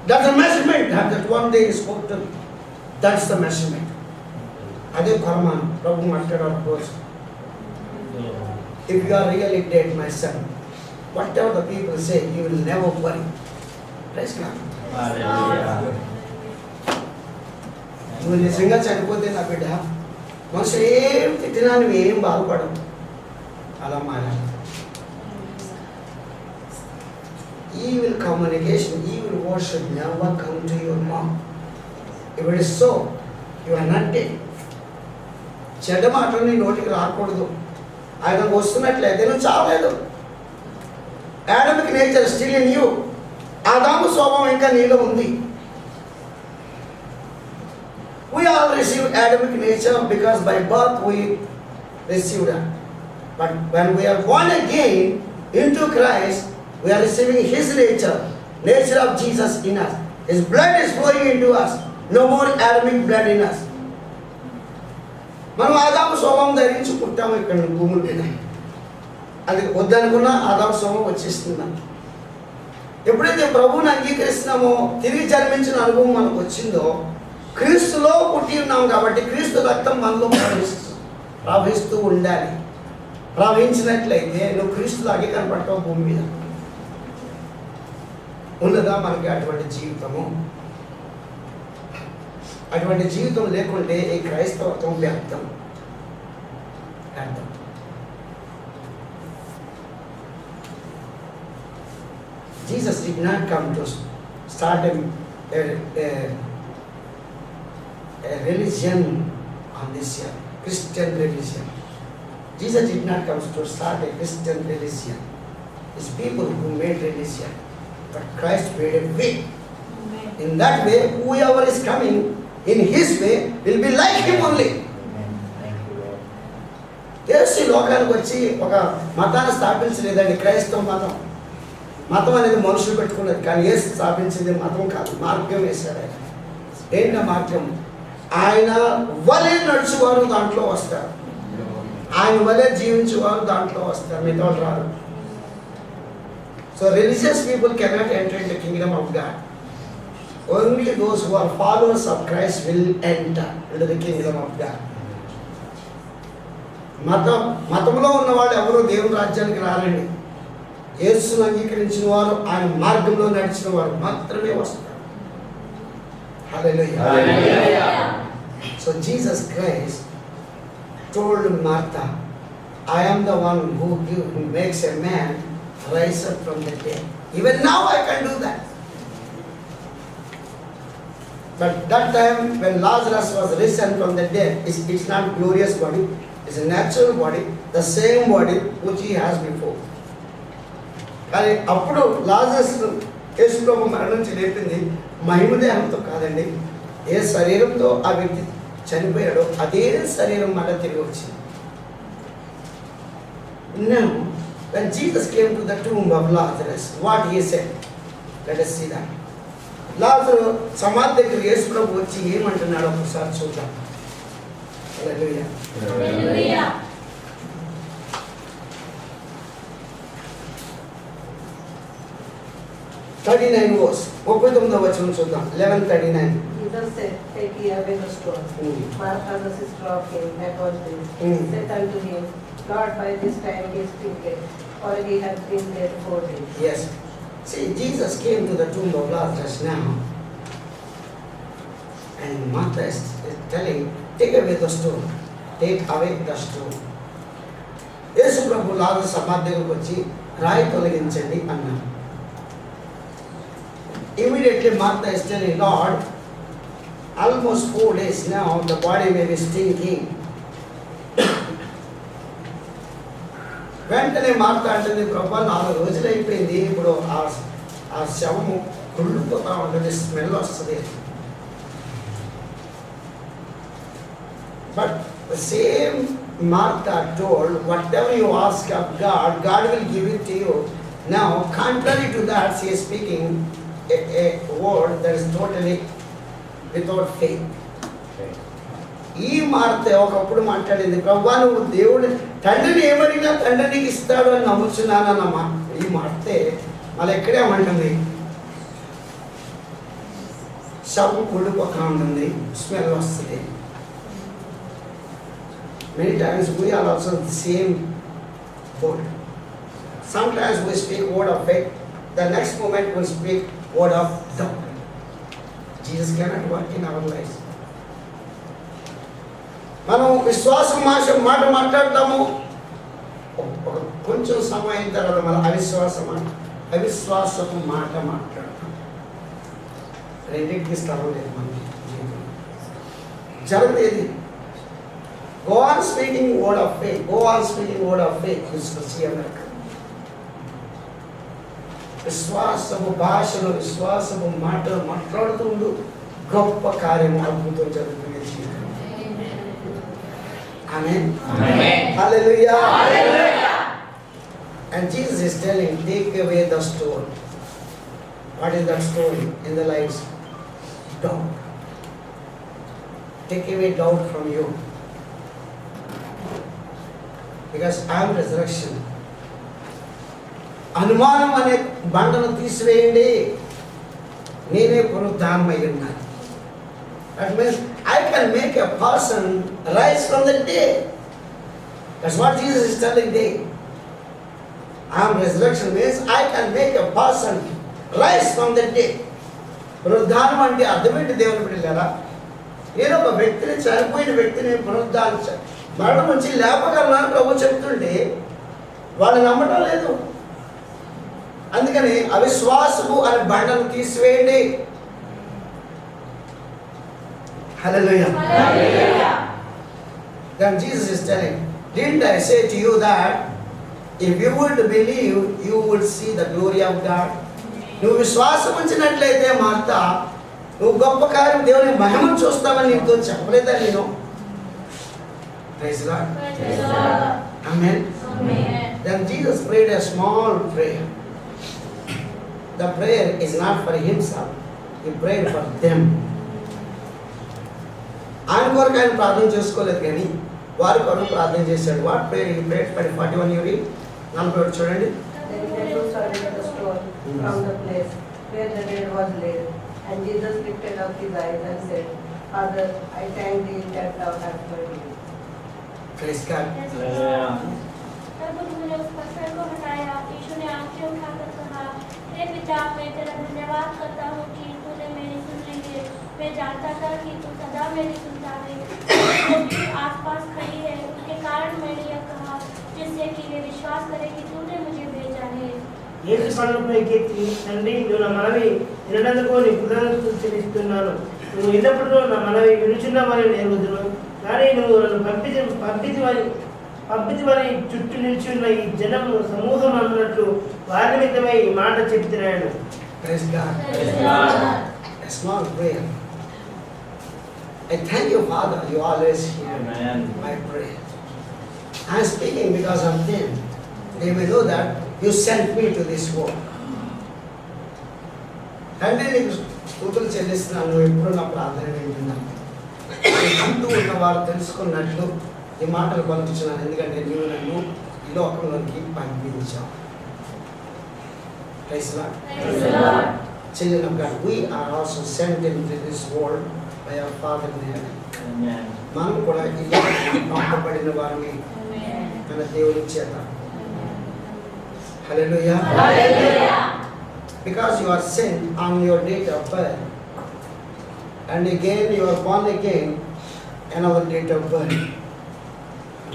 That's the measurement. That one day spoke to me. That's the measurement. అదే కొరమాను ప్రభు మాట్లాడారు రోజు. If you are really dead, my son, whatever the people say, you will never worry. Praise God. నువ్వు నిజంగా చనిపోతే నా బిడ్డ, మనుషులు ఏం తిట్టినా నువ్వు ఏం బాగుపడవు. అలా మారాలి. Evil communication, evil words should never come to your mouth. If it is so, you are not dead. చెడ్డ మాటలు నీ నోటికి రాకూడదు. ఆయన వస్తున్నట్లయితే నువ్వు చావలేదు. Adamic nature still in you. ఆదాము స్వభావం ఇంకా నీలో ఉంది. We all received Adamic nature because by birth we received that. But when we are born again into Christ, we are receiving His nature. nature of Jesus in us. His blood is flowing into us. No more Adamic blood in us. మనం ఆదాము స్వభావం ధరించి పుట్టాము ఇక్కడ భూముల మీద. అది వద్దనుకున్నా ఆదాము స్వభావం వచ్చేస్తున్నాం. ఎప్పుడైతే ప్రభువుని అంగీకరిస్తున్నామో, తిరిగి జన్మించిన అనుభవం మనకు వచ్చిందో, క్రీస్తులో పుట్టి ఉన్నాం కాబట్టి క్రీస్తు రక్తం మనలో ప్రవహిస్తూ ఉండాలి. ప్రవహించినట్లయితే నువ్వు క్రీస్తులాగే కనపడతావు భూమి మీద. ఉన్నదా మనకి అటువంటి జీవితము? అటువంటి జీవితం లేకుంటే ఈ క్రైస్తవత్వం వ్యర్థం. Jesus did not come to start a religion on this year, Christian religion. Jesus did not come to start a Christian religion. It's people who made religion. But Christ made a way. In that way, whoever is coming in His way will be like Him only. యేసు లోకానికి వచ్చి ఒక మతాన్ని స్థాపించలేదండి. క్రైస్తవ మతం మతం అనేది మనుషులు పెట్టుకున్నది, కానీ యేసు స్థాపించింది మతం కాదు, మార్గం వేశాడు ఆయన. ఏంటో మార్గం? ఆయన వలె నడుచువారు దాంట్లో వస్తారు, ఆయన వలె జీవించేవారు దాంట్లో వస్తారు, మిగతా రారు. So religious people cannot enter into the kingdom of God. Only those who are followers of Christ will enter into the kingdom of God. మతంలో ఉన్న వాళ్ళు ఎవరు దేవుని రాజ్యానికి రారండి. యేసును అంగీకరించిన వారు, ఆయన మార్గంలో నడిచిన వారు మాత్రమే వస్తారు. Hallelujah. So Jesus Christ told Martha, I am the one who makes a man rise up from the dead. Even now I can do that. But that time when Lazarus was risen from the dead, it's not glorious body, it's a natural body, the same body which he has before. కానీ అప్పుడు Lazarus యేసు ప్రభు మరణించి లేపింది మహిమదేహంతో కాదండి. ఏ శరీరంతో ఆ వ్యక్తి చనిపోయాడో అదే శరీరం మళ్ళీ తిరిగి వచ్చింది. Now, when Jesus came to the tomb of Lazarus, what he said? Let us see that. లాజరు సమాధి దగ్గర యేసు ప్రభు వచ్చి ఏమంటున్నాడో ఒకసారి చూద్దాం. Hallelujah. Hallelujah. 39 verse. 39వ వచనం చూద్దాం. 11:39. Jesus said, Take ye away the stone. Martha, the sister of him that was dead, said unto him, Lord, by this time he is still dead, for he hath been there 4 days. Yes. See, Jesus came to the tomb of Lazarus now. And Martha is telling, take away the stone. Take away the stone. యేసు ప్రభు లాజరు సమాధి దగ్గరకు వచ్చి రాయి తొలగించండి అన్నారు. Immediately Martha is telling, Lord, almost 4 days now, the body may be stinking. వెంటనే Martha అంటుంది, ప్రభా 4 రోజులు అయిపోయింది, ఇప్పుడు ఆ శవము కుళ్ళిపోతా ఉంటుంది, స్మెల్ వస్తుంది. But the same Martha told, whatever you ask of God, God will give it to you. Now, contrary to that, she is speaking a word that is totally without faith. ఈ Marthe ఒకప్పుడు మాట్లాడింది, ప్రభా నువ్వు దేవుడు తండ్రిని ఏమడినా తండ్రి నీకు ఇస్తాడు అని నమ్ముచున్నానన్నమ్మా. ఈ మార్తే మళ్ళీ ఎక్కడేమంటుంది, శవం కుళ్ళిపోతా ఉంటుంది, స్మెల్ వస్తుంది. Many times we are also the same boat. Sometimes we speak word of faith, the next moment we speak word of doubt. Jesus cannot work in our lives. మనం విశ్వాసం మాట మాట్లాడతాము, కొంచెం సమయం తర్వాత మన అవిశ్వాసపు మాట మాట్లాడతాం. రెండింటికి స్థలం లేదు మనకి జీవితం జరగలేదు. Go on speaking word of faith. Go on speaking word of faith. విశ్వాసము భాషను, విశ్వాసము మాటలు మాట్లాడుతూ ఉండు, గొప్ప కార్యము అద్భుతం జరుగుతుంది జీవితం. Amen. Hallelujah. And Jesus is telling, take away the stone. What is that story in the lives? Doubt. Take away doubt from you. Because I am resurrection. అనుమానం అనే బండను తీసివేయండి, నేనే పునరుద్ధానమై ఉన్నాను. That means I can make a person rise from the dead. That's what Jesus is telling me. I am resurrection means I can make a person rise from the dead. పునరుద్ధానం అంటే అర్థమేంటి దేవుని బిడ్డలారా? నేను ఒక వ్యక్తిని, చనిపోయిన వ్యక్తిని మరణం నుంచి లేపగలనని ప్రభు చెప్తుంటే వాళ్ళు నమ్మటం లేదు. అందుకని అవిశ్వాసము అనే బండను తీసివేయండి. Hallelujah. Then Jesus is telling, didn't I say to you that if you would believe, you would see the glory of God? నువ్వు విశ్వాసం ఉంచినట్లయితే మార్త, నువ్వు గొప్ప కార్యం దేవుని మహిమను చూస్తావని నీతో చెప్పలేదా నేను? Praise God. Amen. Then Jesus prayed a small prayer. The prayer is not for himself. He prayed for them. ఆయన కొరకు ఆయన ప్రార్థన చేసుకోలేదు కానీ వారి కొరకు ప్రార్థన చేశాడు. What prayer he prayed for 41 యూరి 41 చూడండి. Then he started the stone from the place where the dead was laid. And Jesus lifted up his eyes and said, Father, I thank thee that thou hast heard me. Praise God. तब उन्होंने उस पत्थर को हटाया। यीशु ने आंखें उठाकर कहा, हे पिता, मैं तेरा धन्यवाद करता हूँ कि तूने मेरी सुन ली है। मैं जानता था कि तू सदा मेरी सुनता है। जो भी आसपास खड़ी है, उसके कारण मैंने यह कहा, जिससे कि वे विश्वास करें कि तूने मुझे भेजा है। యేసు కళ్ళపైకి ఎత్తి, తండ్రి, నువ్వు నా మనవి వినడందుకు నీ కృతజ్ఞతలు చెల్లిస్తున్నాను. నువ్వు ఎల్లప్పుడూ నా మనవి వినుచున్నామని నేను ఎరుగుదును. కానీ నువ్వు నన్ను పంపించమని చుట్టూ నిల్చున్న ఈ జనము సమూహం అన్నట్లు వారి నిమిత్తమై ఈ మాట చెప్తున్నాడు. Praise God. A small prayer. I thank you, Father, you always hear my prayer. I am speaking because of them. They will know that you sent me to this world. తండ్రి, నీకు స్తుతులు చెల్లిస్తున్నాను, నువ్వు ఎప్పుడు నా ప్రార్థన వింటున్నాను. చుట్టూ ఉన్న వారు తెలుసుకున్నట్లు ఈ మాటలు పంపించున్నాను, ఎందుకంటే నీవు నన్ను ఈ లోకంలోకి పంపించావు. Praise the Lord. Children of God, we are also sent into this world by our Father in heaven. మనం కూడా ఈ లోకానికి పంపబడిన వారిని మన దేవుని చేత. Hallelujah. Because you are sent on your date of birth, and again you are born again another date of birth.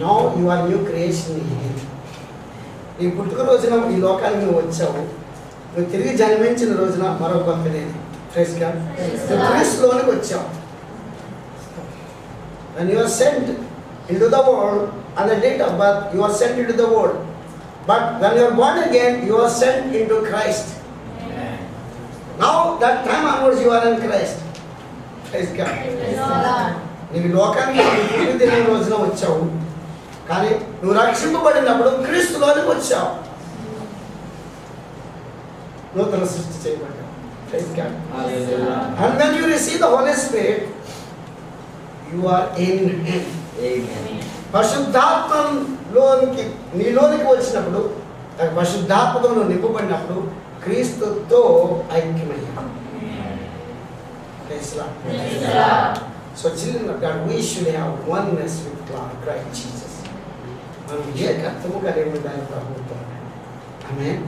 Now you are new creation again. ఈ పుట్టుక రోజున ఈ లోకానికి నువ్వు వచ్చావు, నువ్వు తిరిగి జన్మించిన రోజున మరొక కొత్తనేది. Praise God. నువ్వు క్రీస్తులోనికి వచ్చావు. When you are sent into the world on the date of birth, you are sent into the world. But when you are born again, you are sent into Christ. Now that time onwards you are in Christ. Praise God. నీవు లోకానికి పుట్టిన దినం రోజున వచ్చావు, కానీ నువ్వు రక్షింపబడినప్పుడు క్రీస్తులోనికి వచ్చావు, నూతన సృష్టి చేయబడ్డావు. Praise God. And when you receive the Holy Spirit, you are in Him. పరిశుద్ధాత్మలోనికి నీలోనికి వచ్చినప్పుడు, పరిశుద్ధాత్మతో నువ్వు నింపబడినప్పుడు క్రీస్తుతో ఐక్యమయ్యావు. Praise the Lord. So children of God, we should have oneness with Christ Jesus. మనం ఏకత్వము కలిగి ఉండాలి ప్రభువుతో. Amen.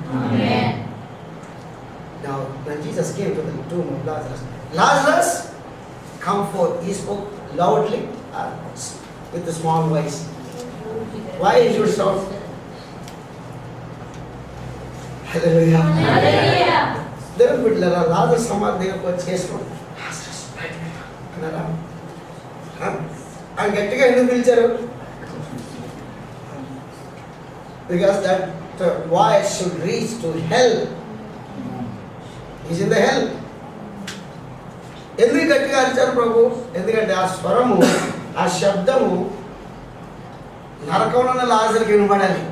Now when Jesus came to the tomb of Lazarus, Lazarus, come forth. He spoke loudly with a small voice. Why he should shout? Hallelujah. దేవుని బిడ్డలారా, లాజరు సమాధి దగ్గరకు వచ్చి చేసుకున్నాడు. అన్నారా? ఆయన గట్టిగా ఎందుకు పిలిచారు? Because that voice should reach to hell. He's in the hell. ఎందుకు గట్టిగా అరిచారు ప్రభు? ఎందుకంటే ఆ స్వరము, ఆ శబ్దము నరకంలో ఉన్న లాజరుకి వినబడాలి.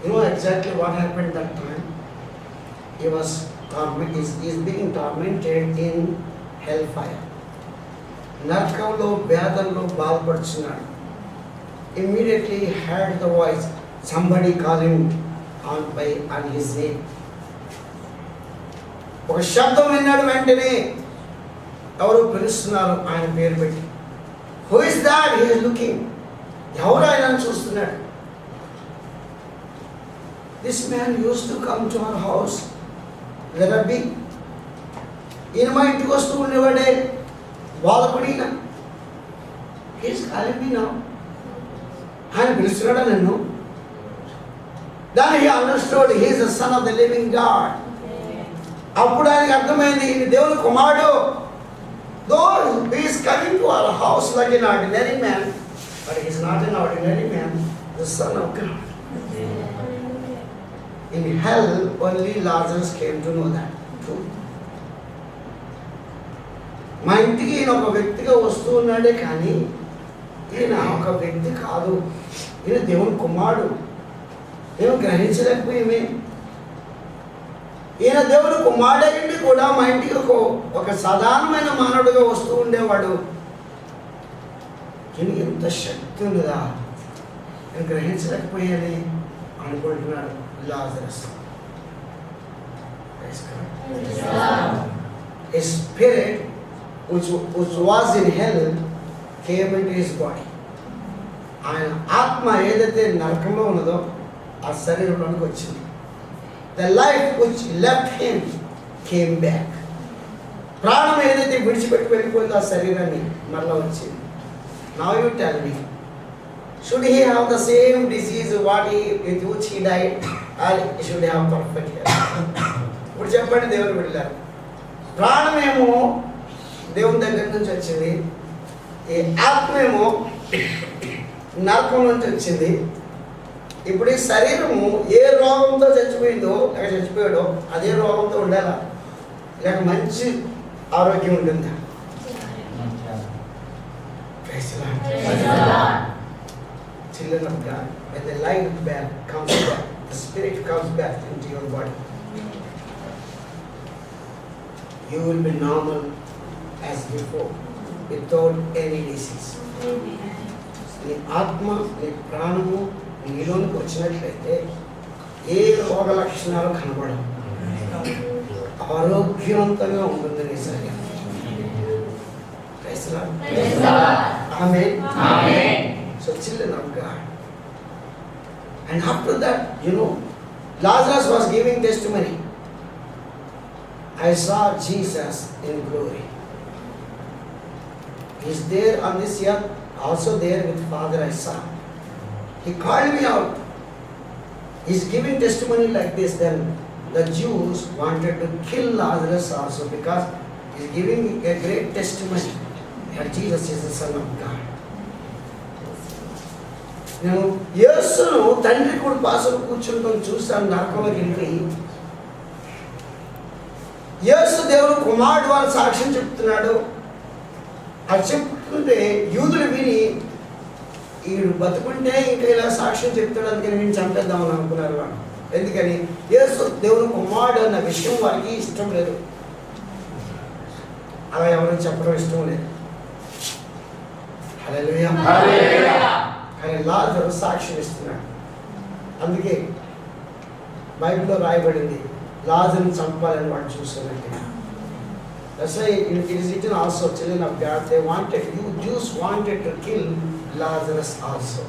You know exactly what happened that time? he was is being tormented in hellfire. నరకంలో వేదనలో బాధపడుచున్నాడు. Immediately he heard the voice, somebody calling on his name. ఒక శబ్దం విన్నాడు. వెంటనే ఎవరు పిలుస్తున్నారు ఆయన పేరు పెట్టి. Who is that? He is looking. ఎవరు ఆయన చూస్తున్నాడు. This man used to come to our house. Rabbi, ఈయన మా ఇంటికి వస్తూ ఉండేవాడే బాధపడిన. He is calling me now. ఆయన పిలుస్తున్నాడా నన్ను? Then he understood he is the son of the living God. అప్పుడు ఆయనకు అర్థమైంది ఈయన దేవుని కుమారుడు. Though he is coming to our house like an ordinary man, but he is not an ordinary man, the son of God. In hell, only Lazarus came to know that truth. మా ఇంటికి ఈయన ఒక వ్యక్తిగా వస్తూ ఉన్నాడే కానీ ఈయన ఒక వ్యక్తి కాదు. ఈయన దేవుని కుమారుడు. మేము గ్రహించలేకపోయామే. ఈయన దేవుని కుమారుడైండి కూడా మా ఇంటికి ఒక సాధారణమైన మానవుడిగా వస్తూ ఉండేవాడు. ఈయనకి ఎంత శక్తి ఉందా నేను గ్రహించలేకపోయాలి అనుకుంటున్నాడు Lazarus. A spirit which was in hell came into his body. ఆయన ఆత్మ ఏదైతే నరకంలో ఉన్నదో ఆ శరీరంలోనికి వచ్చింది. The life which left him came back. ప్రాణం ఏదైతే విడిచిపెట్టి వెళ్ళిపోయిందో ఆ శరీరాన్ని మరలా వచ్చింది. Now you tell me, should he have the same disease with which he died, or should he have perfect health? ఇప్పుడు చెప్పండి దేవుని బిడ్డలారా, ప్రాణమేమో దేవుని దగ్గర నుంచి వచ్చింది, ఈ ఆత్మేమో నరకం నుంచి వచ్చింది. ఇప్పుడు ఈ శరీరము ఏ రోగంతో చచ్చిపోయిందో లేక చచ్చిపోయాడో అదే రోగంతో ఉండాలా లేక మంచి ఆరోగ్యం ఉంటుందా? Children of God, when the life comes back, the spirit comes back into your body, you will be normal as before, without any disease. నీ ఆత్మ నీ ప్రాణము నీలోనికి వచ్చినట్లయితే ఏ రోగ లక్షణాలు కనబడవు. ఆరోగ్యవంతంగా ఉంటుంది నీ శరీరం. Amen. So children of God, and after that, Lazarus was giving testimony. I saw Jesus in glory. He is there on this earth, also there with Father I saw. He called me out. He is giving testimony like this. Then the Jews wanted to kill Lazarus also because he is giving a great testimony that Jesus is the Son of God. నేను యేసును తండ్రి కూడా పాసలు కూర్చుంటాం చూస్తాను నరకంలోకి వెళ్ళి. యేసు దేవుడు కుమారుడు వాళ్ళ సాక్ష్యం చెప్తున్నాడు. అది చెప్తుంటే యూదులు విని వీడు బతుకుంటే ఇంకా ఇలా సాక్ష్యం చెప్తాడు అందుకని వీడిని చంపేద్దామని అనుకున్నారు వాళ్ళు. ఎందుకని యేసు దేవుని కుమారుడు అన్న విషయం వారికి ఇష్టం లేదు. అలా ఎవరైనా చెప్పడం ఇష్టం లేదు. హల్లెలూయా. కానీ లాజరు సాక్ష్యం ఇస్తున్నాడు. అందుకే బైబిల్లో రాయబడింది లాజరుని చంపాలని వాడు చూస్తున్నట్టు. That's why it is written also, children of God, Jews wanted to kill Lazarus also.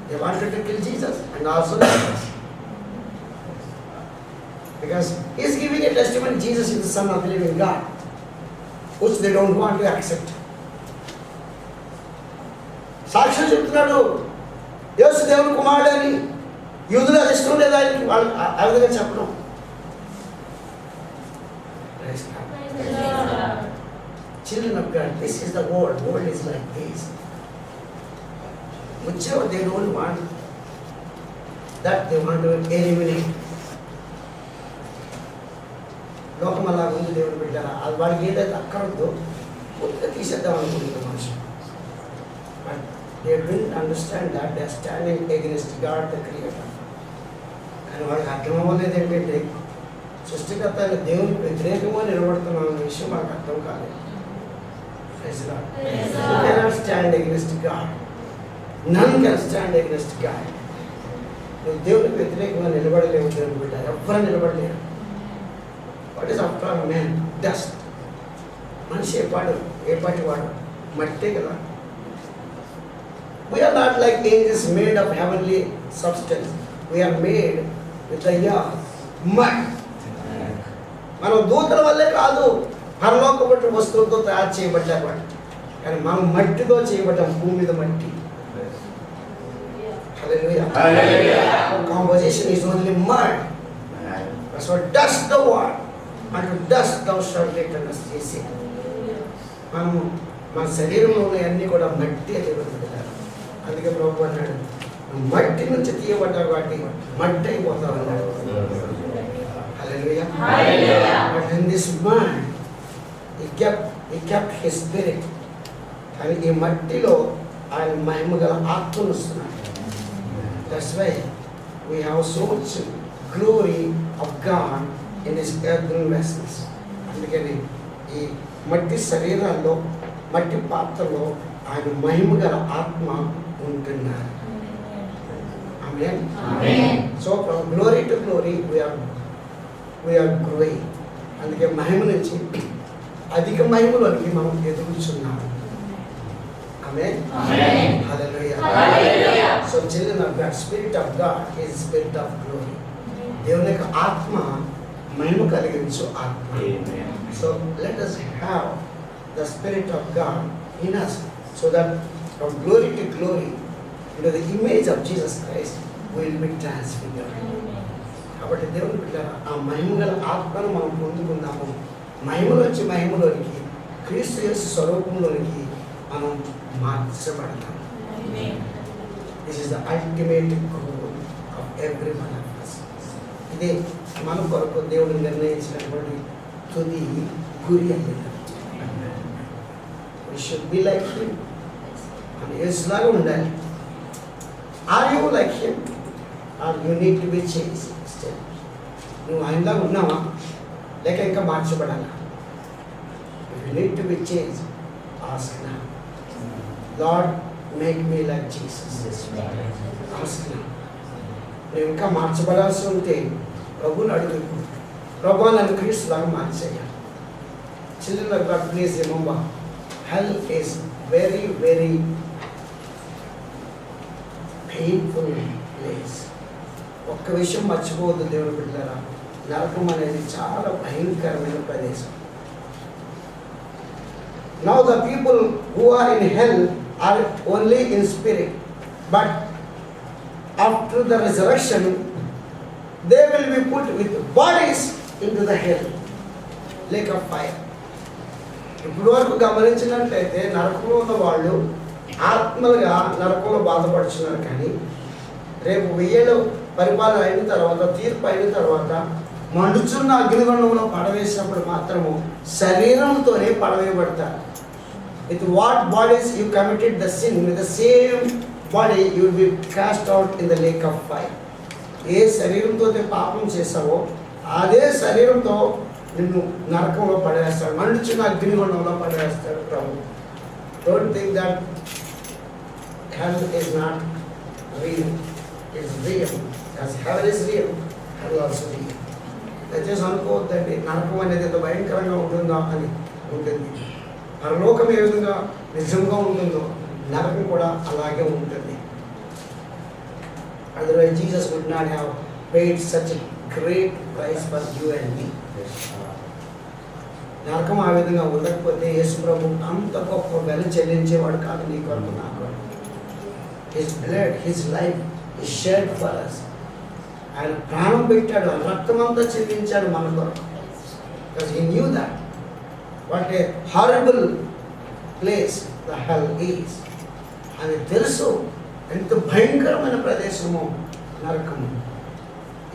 They wanted to kill Jesus and also Lazarus. Because he is giving a testimony, Jesus is the Son of the living God, which they don't want to accept. సాక్ష్యం చెప్తున్నాడు యేసు దేవుని కుమారుడు అని. యూదులు అది ఇష్టం లేదా వాళ్ళు ఆ విధంగా చెప్పడం. Children of God, this is the world. World is like this. Whichever they don't want, that they want to eliminate. లోకం అలా ఉంది దేవుని బిడ్డరా. అది వాడికి ఏదైతే అక్కడదో పూర్తిగా తీసేద్దాం అనుకుంటున్నారు మనుషులు. But they didn't understand that they are standing against God the Creator. కానీ వాళ్ళకి అర్థం అవ్వలేదు ఏంటంటే సృష్టికర్త అయిన దేవునికి వ్యతిరేకంగా నిలబడుతున్నాం అనే విషయం మనకు అర్థం కాలేదు. Praise the Lord. You cannot stand against God. None can stand against God. నువ్వు దేవునికి వ్యతిరేకంగా నిలబడలేవు. దేవుని బిడ్డ ఎవ్వరూ నిలబడలేరు. What is after all man? Dust. మనిషి ఏ పాటి వాడు మట్టే కదా. We are not like angels made of heavenly substance. We are made with the mud. మనం దూతల వల్లే కాదు, పరలోకపు వస్తువులతో తయారు చేయబడ్డారు. కానీ మనం మట్టితో చేయబడ్డాం, భూమి మీద మట్టి. Hallelujah. Composition is only mud. That's what dust the word. And to dust thou shalt return us. మనము మన శరీరంలో అన్నీ కూడా మట్టి అని చెప్పబడ్డారు. అందుకే ప్రభు అన్నాడు, మట్టి నుంచి తీయబడ్డారు కాబట్టి మట్టి అయిపోతావు అన్నాడు. Hallelujah. But in this man, he kept his spirit. కానీ ఈ మట్టిలో ఆయన మహిమ గల ఆత్మను వస్తున్నాడు. That's why we have so much glory of God in his earthen vessels. అందుకని ఈ మట్టి శరీరాల్లో, మట్టి పాత్రలో ఆయన మహిమ గల ఆత్మ ఉంటున్నారు. Amen. So from glory to glory we are growing. అందుకే మహిమ నుంచి అధిక మహిమలోనికి మనం ఎదుగుతున్నాము. Amen. Hallelujah. So children of God, spirit of God is spirit of glory. దేవుని యొక్క ఆత్మ మహిమ కలిగించు ఆత్మ. So let us have the spirit of God in us, so that from glory to glory into the image of Jesus Christ we will be transfigured. కాబట్టి దేవుని బిడ్డలారా, ఆ మహిమ గల ఆత్మను మనం పొందుకుందాము. మహిమలోంచి మహిమలోనికి, క్రీస్తు యేసు స్వరూపంలోనికి మనం మార్చబడతాం. This is the ultimate goal of every one of us. ఇదే మన కొరకు దేవుడు నిర్ణయించినటువంటి తుది గురి అన్నమాట. We should be like him. మన యేసులాగా ఉండాలి. Are you like him? Or you need to be changed still? నువ్వు ఆయనలాగా ఉన్నావా లేక ఇంకా మార్చబడాలా? If you need to be changed, ask now. Lord, make me like Jesus. Ask now. నువ్వు ఇంకా మార్చబడాల్సి ఉంటే ప్రభువుని అడుగు. ప్రభు నన్ను క్రీస్తులాగా మార్చేయ. Children of God, please remember, hell is very, very painful place. ఒక్క విషయం మర్చిపోవద్దు దేవుని బిడ్డలారా, నరకం అనేది చాలా భయంకరమైన ప్రదేశం. Now the people who are in hell are only in spirit, but after the resurrection they will be put with bodies into the hell, lake of fire. ఇప్పుడు వరకు గమనించినట్లయితే నరకంలో ఉన్న వాళ్ళు ఆత్మలుగా నరకంలో బాధపడుతున్నారు. కానీ రేపు 1000 పరిపాలన అయిన తర్వాత, తీర్పు అయిన తర్వాత, మండుచున్న అగ్నిగుండంలో పడవేసినప్పుడు మాత్రము శరీరంతోనే పడవేయబడతారు. With what bodies you committed the sin, with the same body you will be cast out in the lake of fire. ఏ శరీరంతో పాపం చేసావో అదే శరీరంతో నిన్ను నరకంలో పడవేస్తాడు, మండుచున్న అగ్నిగుండంలో పడవేస్తాడు ప్రభు. Don't think that hell is not real. It is real. As heaven is real, hell also real. దయచేసి అనుకోవద్దండి నరకం అనేది ఎంత భయంకరంగా ఉంటుందా అని. ఉంటుంది. పరలోకం ఏ విధంగా నిజంగా ఉంటుందో నరకం కూడా అలాగే ఉంటుంది. Otherwise Jesus would not have paid such a great price for you and me. నరకం ఆ విధంగా ఉండకపోతే యేసు ప్రభు అంత గొప్ప వెల చెల్లించేవాడు కాదు నీ కొరకు, నా కొరకు. His blood, his life is shed for us. ఆయన ప్రాణం పెట్టాడు, రక్తం అంతా చెల్లించాడు మన కొరకు. Because he knew that what a horrible place the hell is. అని తెలుసు ఎంత భయంకరమైన ప్రదేశము నరకము.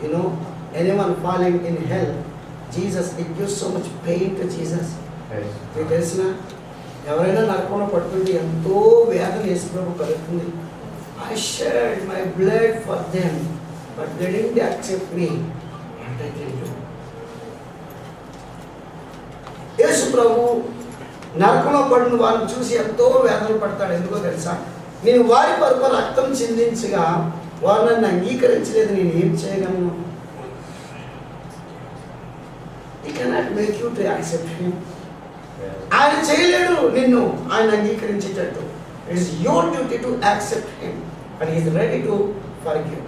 You know, anyone falling in hell, Jesus, it gives so much pain to Jesus. మీకు తెలిసిన ఎవరైనా నరకంలో పడుతుంటే ఎంతో వేదన యేసు ప్రభు కలుగుతుంది. I shed my blood for them, but they didn't accept me. What I can do? యేసు ప్రభు నరకంలో పడిన వాళ్ళని చూసి ఎంతో వేదన పడతాడు. ఎందుకో తెలుసా? నేను వారి కొరకు రక్తం చిందించగా వారు నన్ను అంగీకరించలేదు, నేను ఏం చేయగలను? He cannot make you to accept him. ఆయన చేయలేడు నిన్ను ఆయన అంగీకరించేటట్టు. It is your duty to accept him and he is ready to forgive.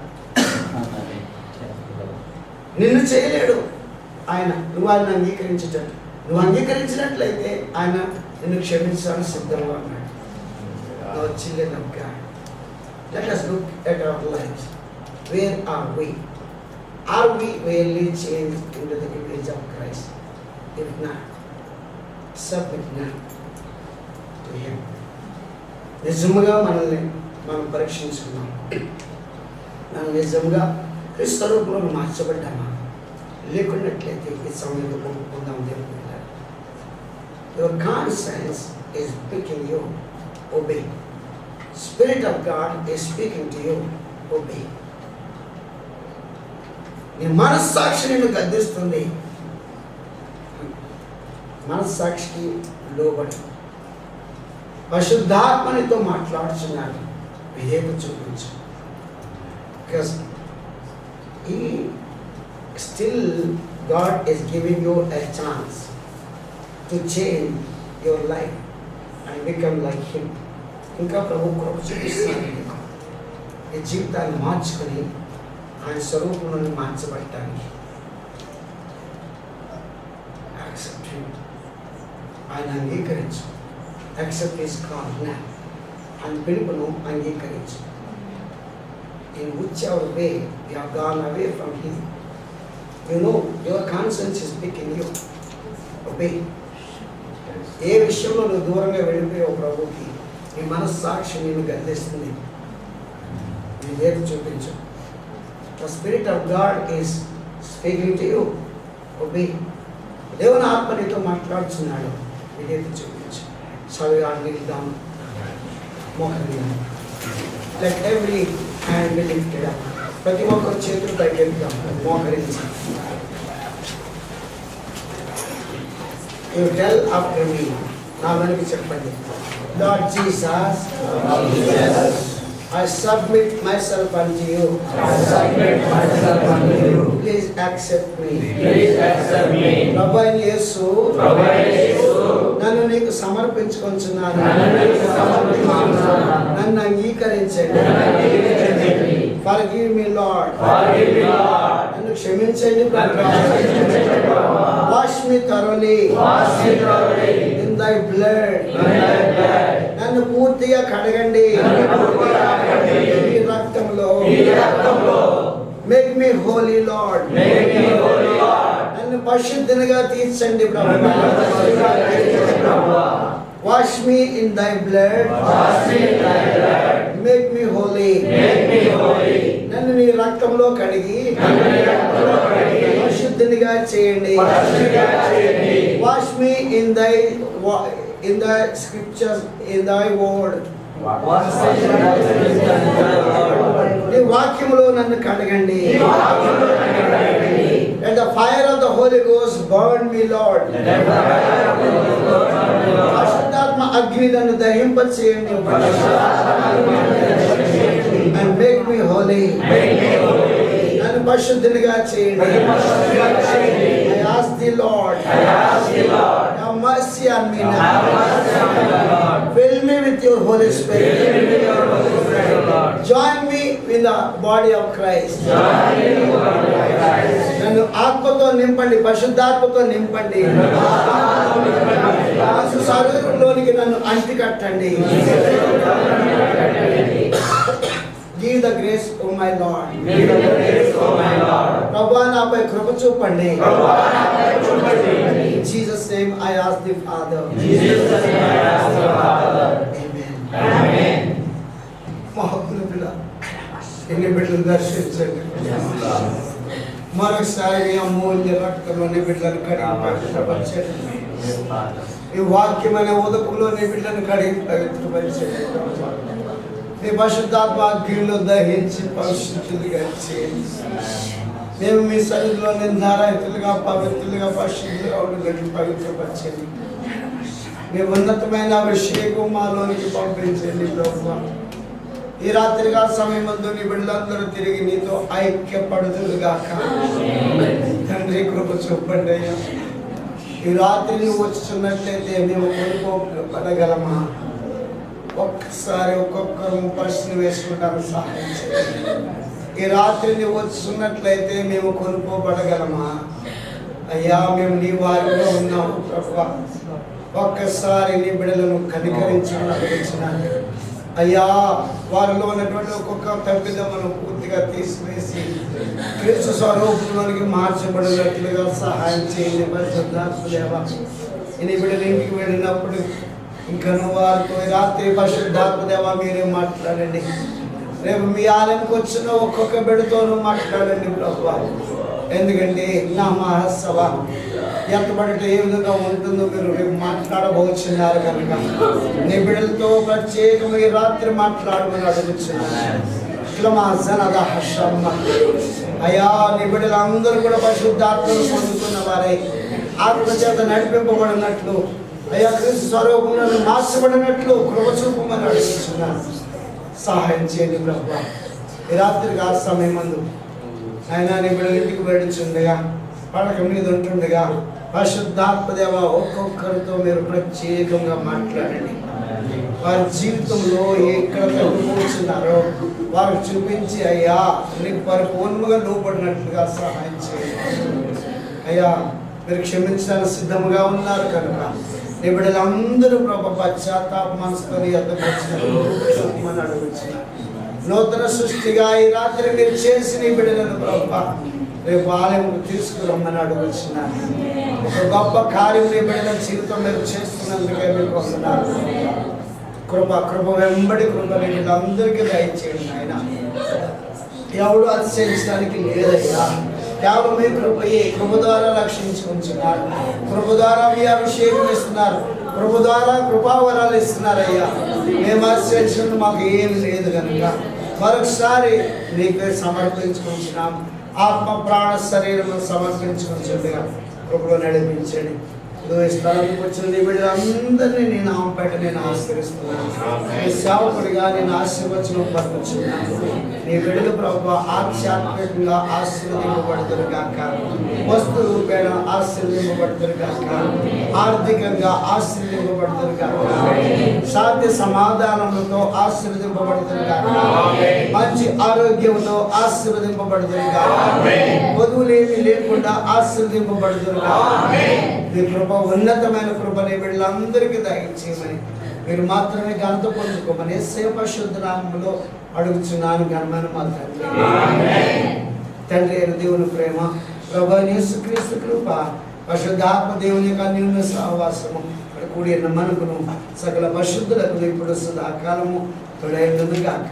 నిన్ను చేయలేడు ఆయన, నువ్వు ఆయన అంగీకరించేటట్టు. నువ్వు అంగీకరించినట్లయితే ఆయన నిన్ను క్షమించడానికి సిద్ధంగా ఉన్నాడు. No children of God, let us look at our lives. Where are we? Are we really changed into the image of Christ? If not, submit now to him. నిజముగా మనల్ని మనం పరీక్షించుకున్నాం. మనం నిజంగా క్రీస్తు రూపంలో మార్చబడ్డామా? లేకున్నట్లయితే ఈ సమయంలో పొందుకుందాం. దేవుని your conscience is speaking you, obey. Spirit of God is speaking to you, obey. నీ మనస్సాక్షి నిన్ను గద్దిస్తుంది. మనస్సాక్షికి లోబడి పరిశుద్ధాత్మనితో మాట్లాడుచున్నాడు. విధేయత చూపించు. Because he still God is giving you a chance to change your life and become like him. ఇంకా ప్రభు కృప చూపిస్తున్నాడు నీకు ఈ జీవితాన్ని మార్చుకొని ఆయన స్వరూపంలో మార్చబడటానికి. Accept him. ఆయన అంగీకరించు. Accept his call now. ఆయన పిలుపును అంగీకరించు. In whichever way you have gone away from him, you know your conscience is speaking you. Obey. ఏ విషయంలో నువ్వు దూరంగా వెళ్ళిపోయావు ప్రభుకి, నీ మనస్సాక్షి నేను గద్దిస్తుంది. నీ ఏది చూపించు. The Spirit of God is speaking to you. Obey. దేవుని ఆత్మ నీతో మాట్లాడుతున్నాడు. ఇదేది చూపించు. Shall we all kneel down? మోకరిల్లాం. Let every hand be lifted up. ప్రతి ఒక్కరు చేతులు పైకెత్తుదాం. మోకరించాం. You tell after me. నా వెనక చెప్పండి. Lord Jesus, I submit myself unto you. Please accept me. ప్రభు అయిన యేసు, నన్ను నీకు సమర్పించుకొంచున్నాను. నన్ను అంగీకరించండి. Forgive me, Lord. నన్ను క్షమించండి ప్రభు. Wash me thoroughly in thy blood. నన్ను పూర్తిగా కడగండి ఈ రక్తంలో. Make me holy, Lord. నన్ను పరిశుద్ధునిగా తీర్చండి ప్రభు. Wash me in thy blood. Make me holy. నన్ను నీ రక్తంలో కడిగి పరిశుద్ధునిగా చేయండి. Wash me in the scriptures, in thy word. నీ వాక్యములో నన్ను కడగండి. Let the fire of the Holy Ghost burn me, Lord. పరిశుద్ధాత్మ అగ్ని నన్ను దహింపచేయండి. And make me holy. నన్ను పరిశుద్ధునిగా చేయండి. I ask thee, Lord. Have mercy on me now. Fill me with your Holy Spirit. Join me in the body of Christ. నన్ను ఆత్మతో నింపండి, పరిశుద్ధాత్మతో నింపండి. శరీరంలోనికి నన్ను అంటి కట్టండి. Give the grace, O my Lord. ప్రభువా నాపై కృప చూపండి. In Jesus' name I ask the Father. Amen. మహాత్ముల బిడ్డ, ఎన్ని బిడ్డలు దర్శించండి. మరొకసారి మీ అమూల్య రక్తంలోని బిడ్డలను కడిగి ఈ వాక్యమైన ఉదకంలోని బిడ్డలను కడిగి పవిత్రపరిచండి. నీ పరిశుద్ధాత్మ అగ్నిలో దహించి పరిశుద్ధులుగా చేయండి. మేము మీ సన్నిధిలో నిందారహితులుగా పవిత్రులుగా పరిశుద్ధులుగా ఉండగలిగి పవిత్రపరచండి. మీ ఉన్నతమైన అభిషేకం మాలోనికి పంపించండి ప్రభువా. ఈ రాత్రిగా సమయమందు నీ బిడ్డలందరూ తిరిగి నీతో ఐక్యపడుదురుగాక. తండ్రి కృప చూపండి అయ్యా. ఈ రాత్రి నువ్వు వచ్చున్నట్లయితే మేము కొనుక్కోబడగలమా? ఒక్కసారి ఒక్కొక్కరు ప్రశ్న వేసుకుంటాను, సహాయం చేయండి. ఈ రాత్రి నువ్వు వచ్చున్నట్లయితే మేము కొనుక్కోబడగలమా? అయ్యా, మేము నీ వారిలో ఉన్నాము ప్రభువా. ఒక్కసారి నీ బిడ్డలను కనికరించాలని అయ్యా, వారిలో ఉన్నటువంటి ఒక్కొక్క తప్పిదమ్మను పూర్తిగా తీసివేసి క్రీస్తు స్వరూపంలోనికి మార్చబడినట్లుగా సహాయం చేయండి. పరిశుద్ధాత్మదేవా, నీ బిడ్డలు ఇంటికి వెళ్ళినప్పుడు ఇంకా వారితో రాత్రి పరిశుద్ధాత్మదేవా మీరే మాట్లాడండి. రేపు మీ ఆలయంకి వచ్చిన ఒక్కొక్క బిడ్డతోనూ మాట్లాడండి ప్రభువా. ఎందుకంటే నా మహోత్సవ ఎంతబడితే ఏ విధంగా ఉంటుందో మీరు రేపు మాట్లాడబోతున్నారు కనుక నీ బిడ్డలతో ప్రత్యేకమైన రాత్రి మాట్లాడమని అడుగుతున్నారు. అయ్యా, నీ బిడ్డలందరూ కూడా పరిశుద్ధాత్మను పొందుతున్న వారై ఆత్మచేత నడిపింపబడినట్లు, అయ్యా క్రీస్తు స్వరూపంలో మార్చబడినట్లు కృప చూపమని అడుగుతున్నారు. సహాయం చేయండి ప్రభువా. ఈ రాత్రికి ఆ సమయం మందు ఆయన నీ బిడ్డల ఇంటికి వెళ్ళుచుండగా, పడక మీద ఉంటుండగా పరిశుద్ధాత్మదేవ ఒక్కొక్కరితో మీరు ప్రత్యేకంగా మాట్లాడండి. వారి జీవితంలో ఎక్కడ తగ్గిపోతున్నారో వారికి చూపించి అయ్యా నీకు పరిపూర్ణంగా లోపడినట్లుగా సహాయం చేయండి. అయ్యా, మీరు క్షమించడానికి సిద్ధంగా ఉన్నారు కనుక నీ బిడ్డలందరూ ప్రభు పశ్చాత్తాప మనసుకొని చూపమని అడుగుతున్నారు. నూతన సృష్టిగా ఈ రాత్రి మీరు చేసి నీ బిడ్డలను ప్రభు రేపు ఆలయం తీసుకురమ్మని అడుగుతున్నారు. ఒక గొప్ప కార్యం నీ బిడ్డల జీవితం మీరు చేస్తున్నందుకే మీకు వస్తున్నారు. కృప వెంబడి కృప వీళ్ళందరికీ దయచేయండి. ఆయన ఎవడు అతిశయించడానికి లేదయ్యా. కేవలం మీ కృప ద్వారా రక్షించుకుంటున్నారు. కృప ద్వారా మీ అభిషేకం ఇస్తున్నారు. కృప ద్వారా కృపావరాలు ఇస్తున్నారయ్యా. మేము అతిశయించడం మాకు ఏమి లేదు కనుక మరొకసారి నీకే సమర్పించుకుంటున్నాం. ఆత్మ ప్రాణ శరీరం సమర్పించుకుంటుండగా కృపలో నడిపించండి. ఈ స్థలానికి వచ్చిన నీ బిడ్డలందరినీ నీ నామపేట నేను ఆశీర్వదిస్తున్నాను. నీ సేవకుడిగా నేను ఆశీర్వచనం పలుకుతున్నాను. నీ బిడ్డలు ప్రభు ఆధ్యాత్మికంగా ఆశీర్వదింపబడుతురు గాక, వస్తు రూపేణ ఆశీర్వదింపబడుతురు గాక, ఆర్థికంగా ఆశీర్వదింపబడుతురు గాక, శాంతి సమాధానములతో ఆశీర్వదింపబడుతురు గాక, మంచి ఆరోగ్యంతో ఆశీర్వదింపబడుతురు గాక, వధువులేమి లేకుండా ఆశీర్వదింపబడుతురు గాక. నీ కృప ఉన్నతమైన కృపని వీళ్ళందరికీ దయచేయమని మీరు మాత్రమే ఘనత పొందుకోమని యేసయ్య పరిశుద్ధ నామములో అడుగుచున్నాను. ఘనమైన మా తండ్రి అయిన దేవుని ప్రేమ, ప్రభువైన యేసుక్రీస్తు కృప, పరిశుద్ధాత్మ దేవుని యొక్క అన్యోన్య సహవాసము ఇక్కడ కూడి ఉన్న మనకును సకల పరిశుద్ధులకు ఇప్పుడు సదాకాలము తోడైనది గాక.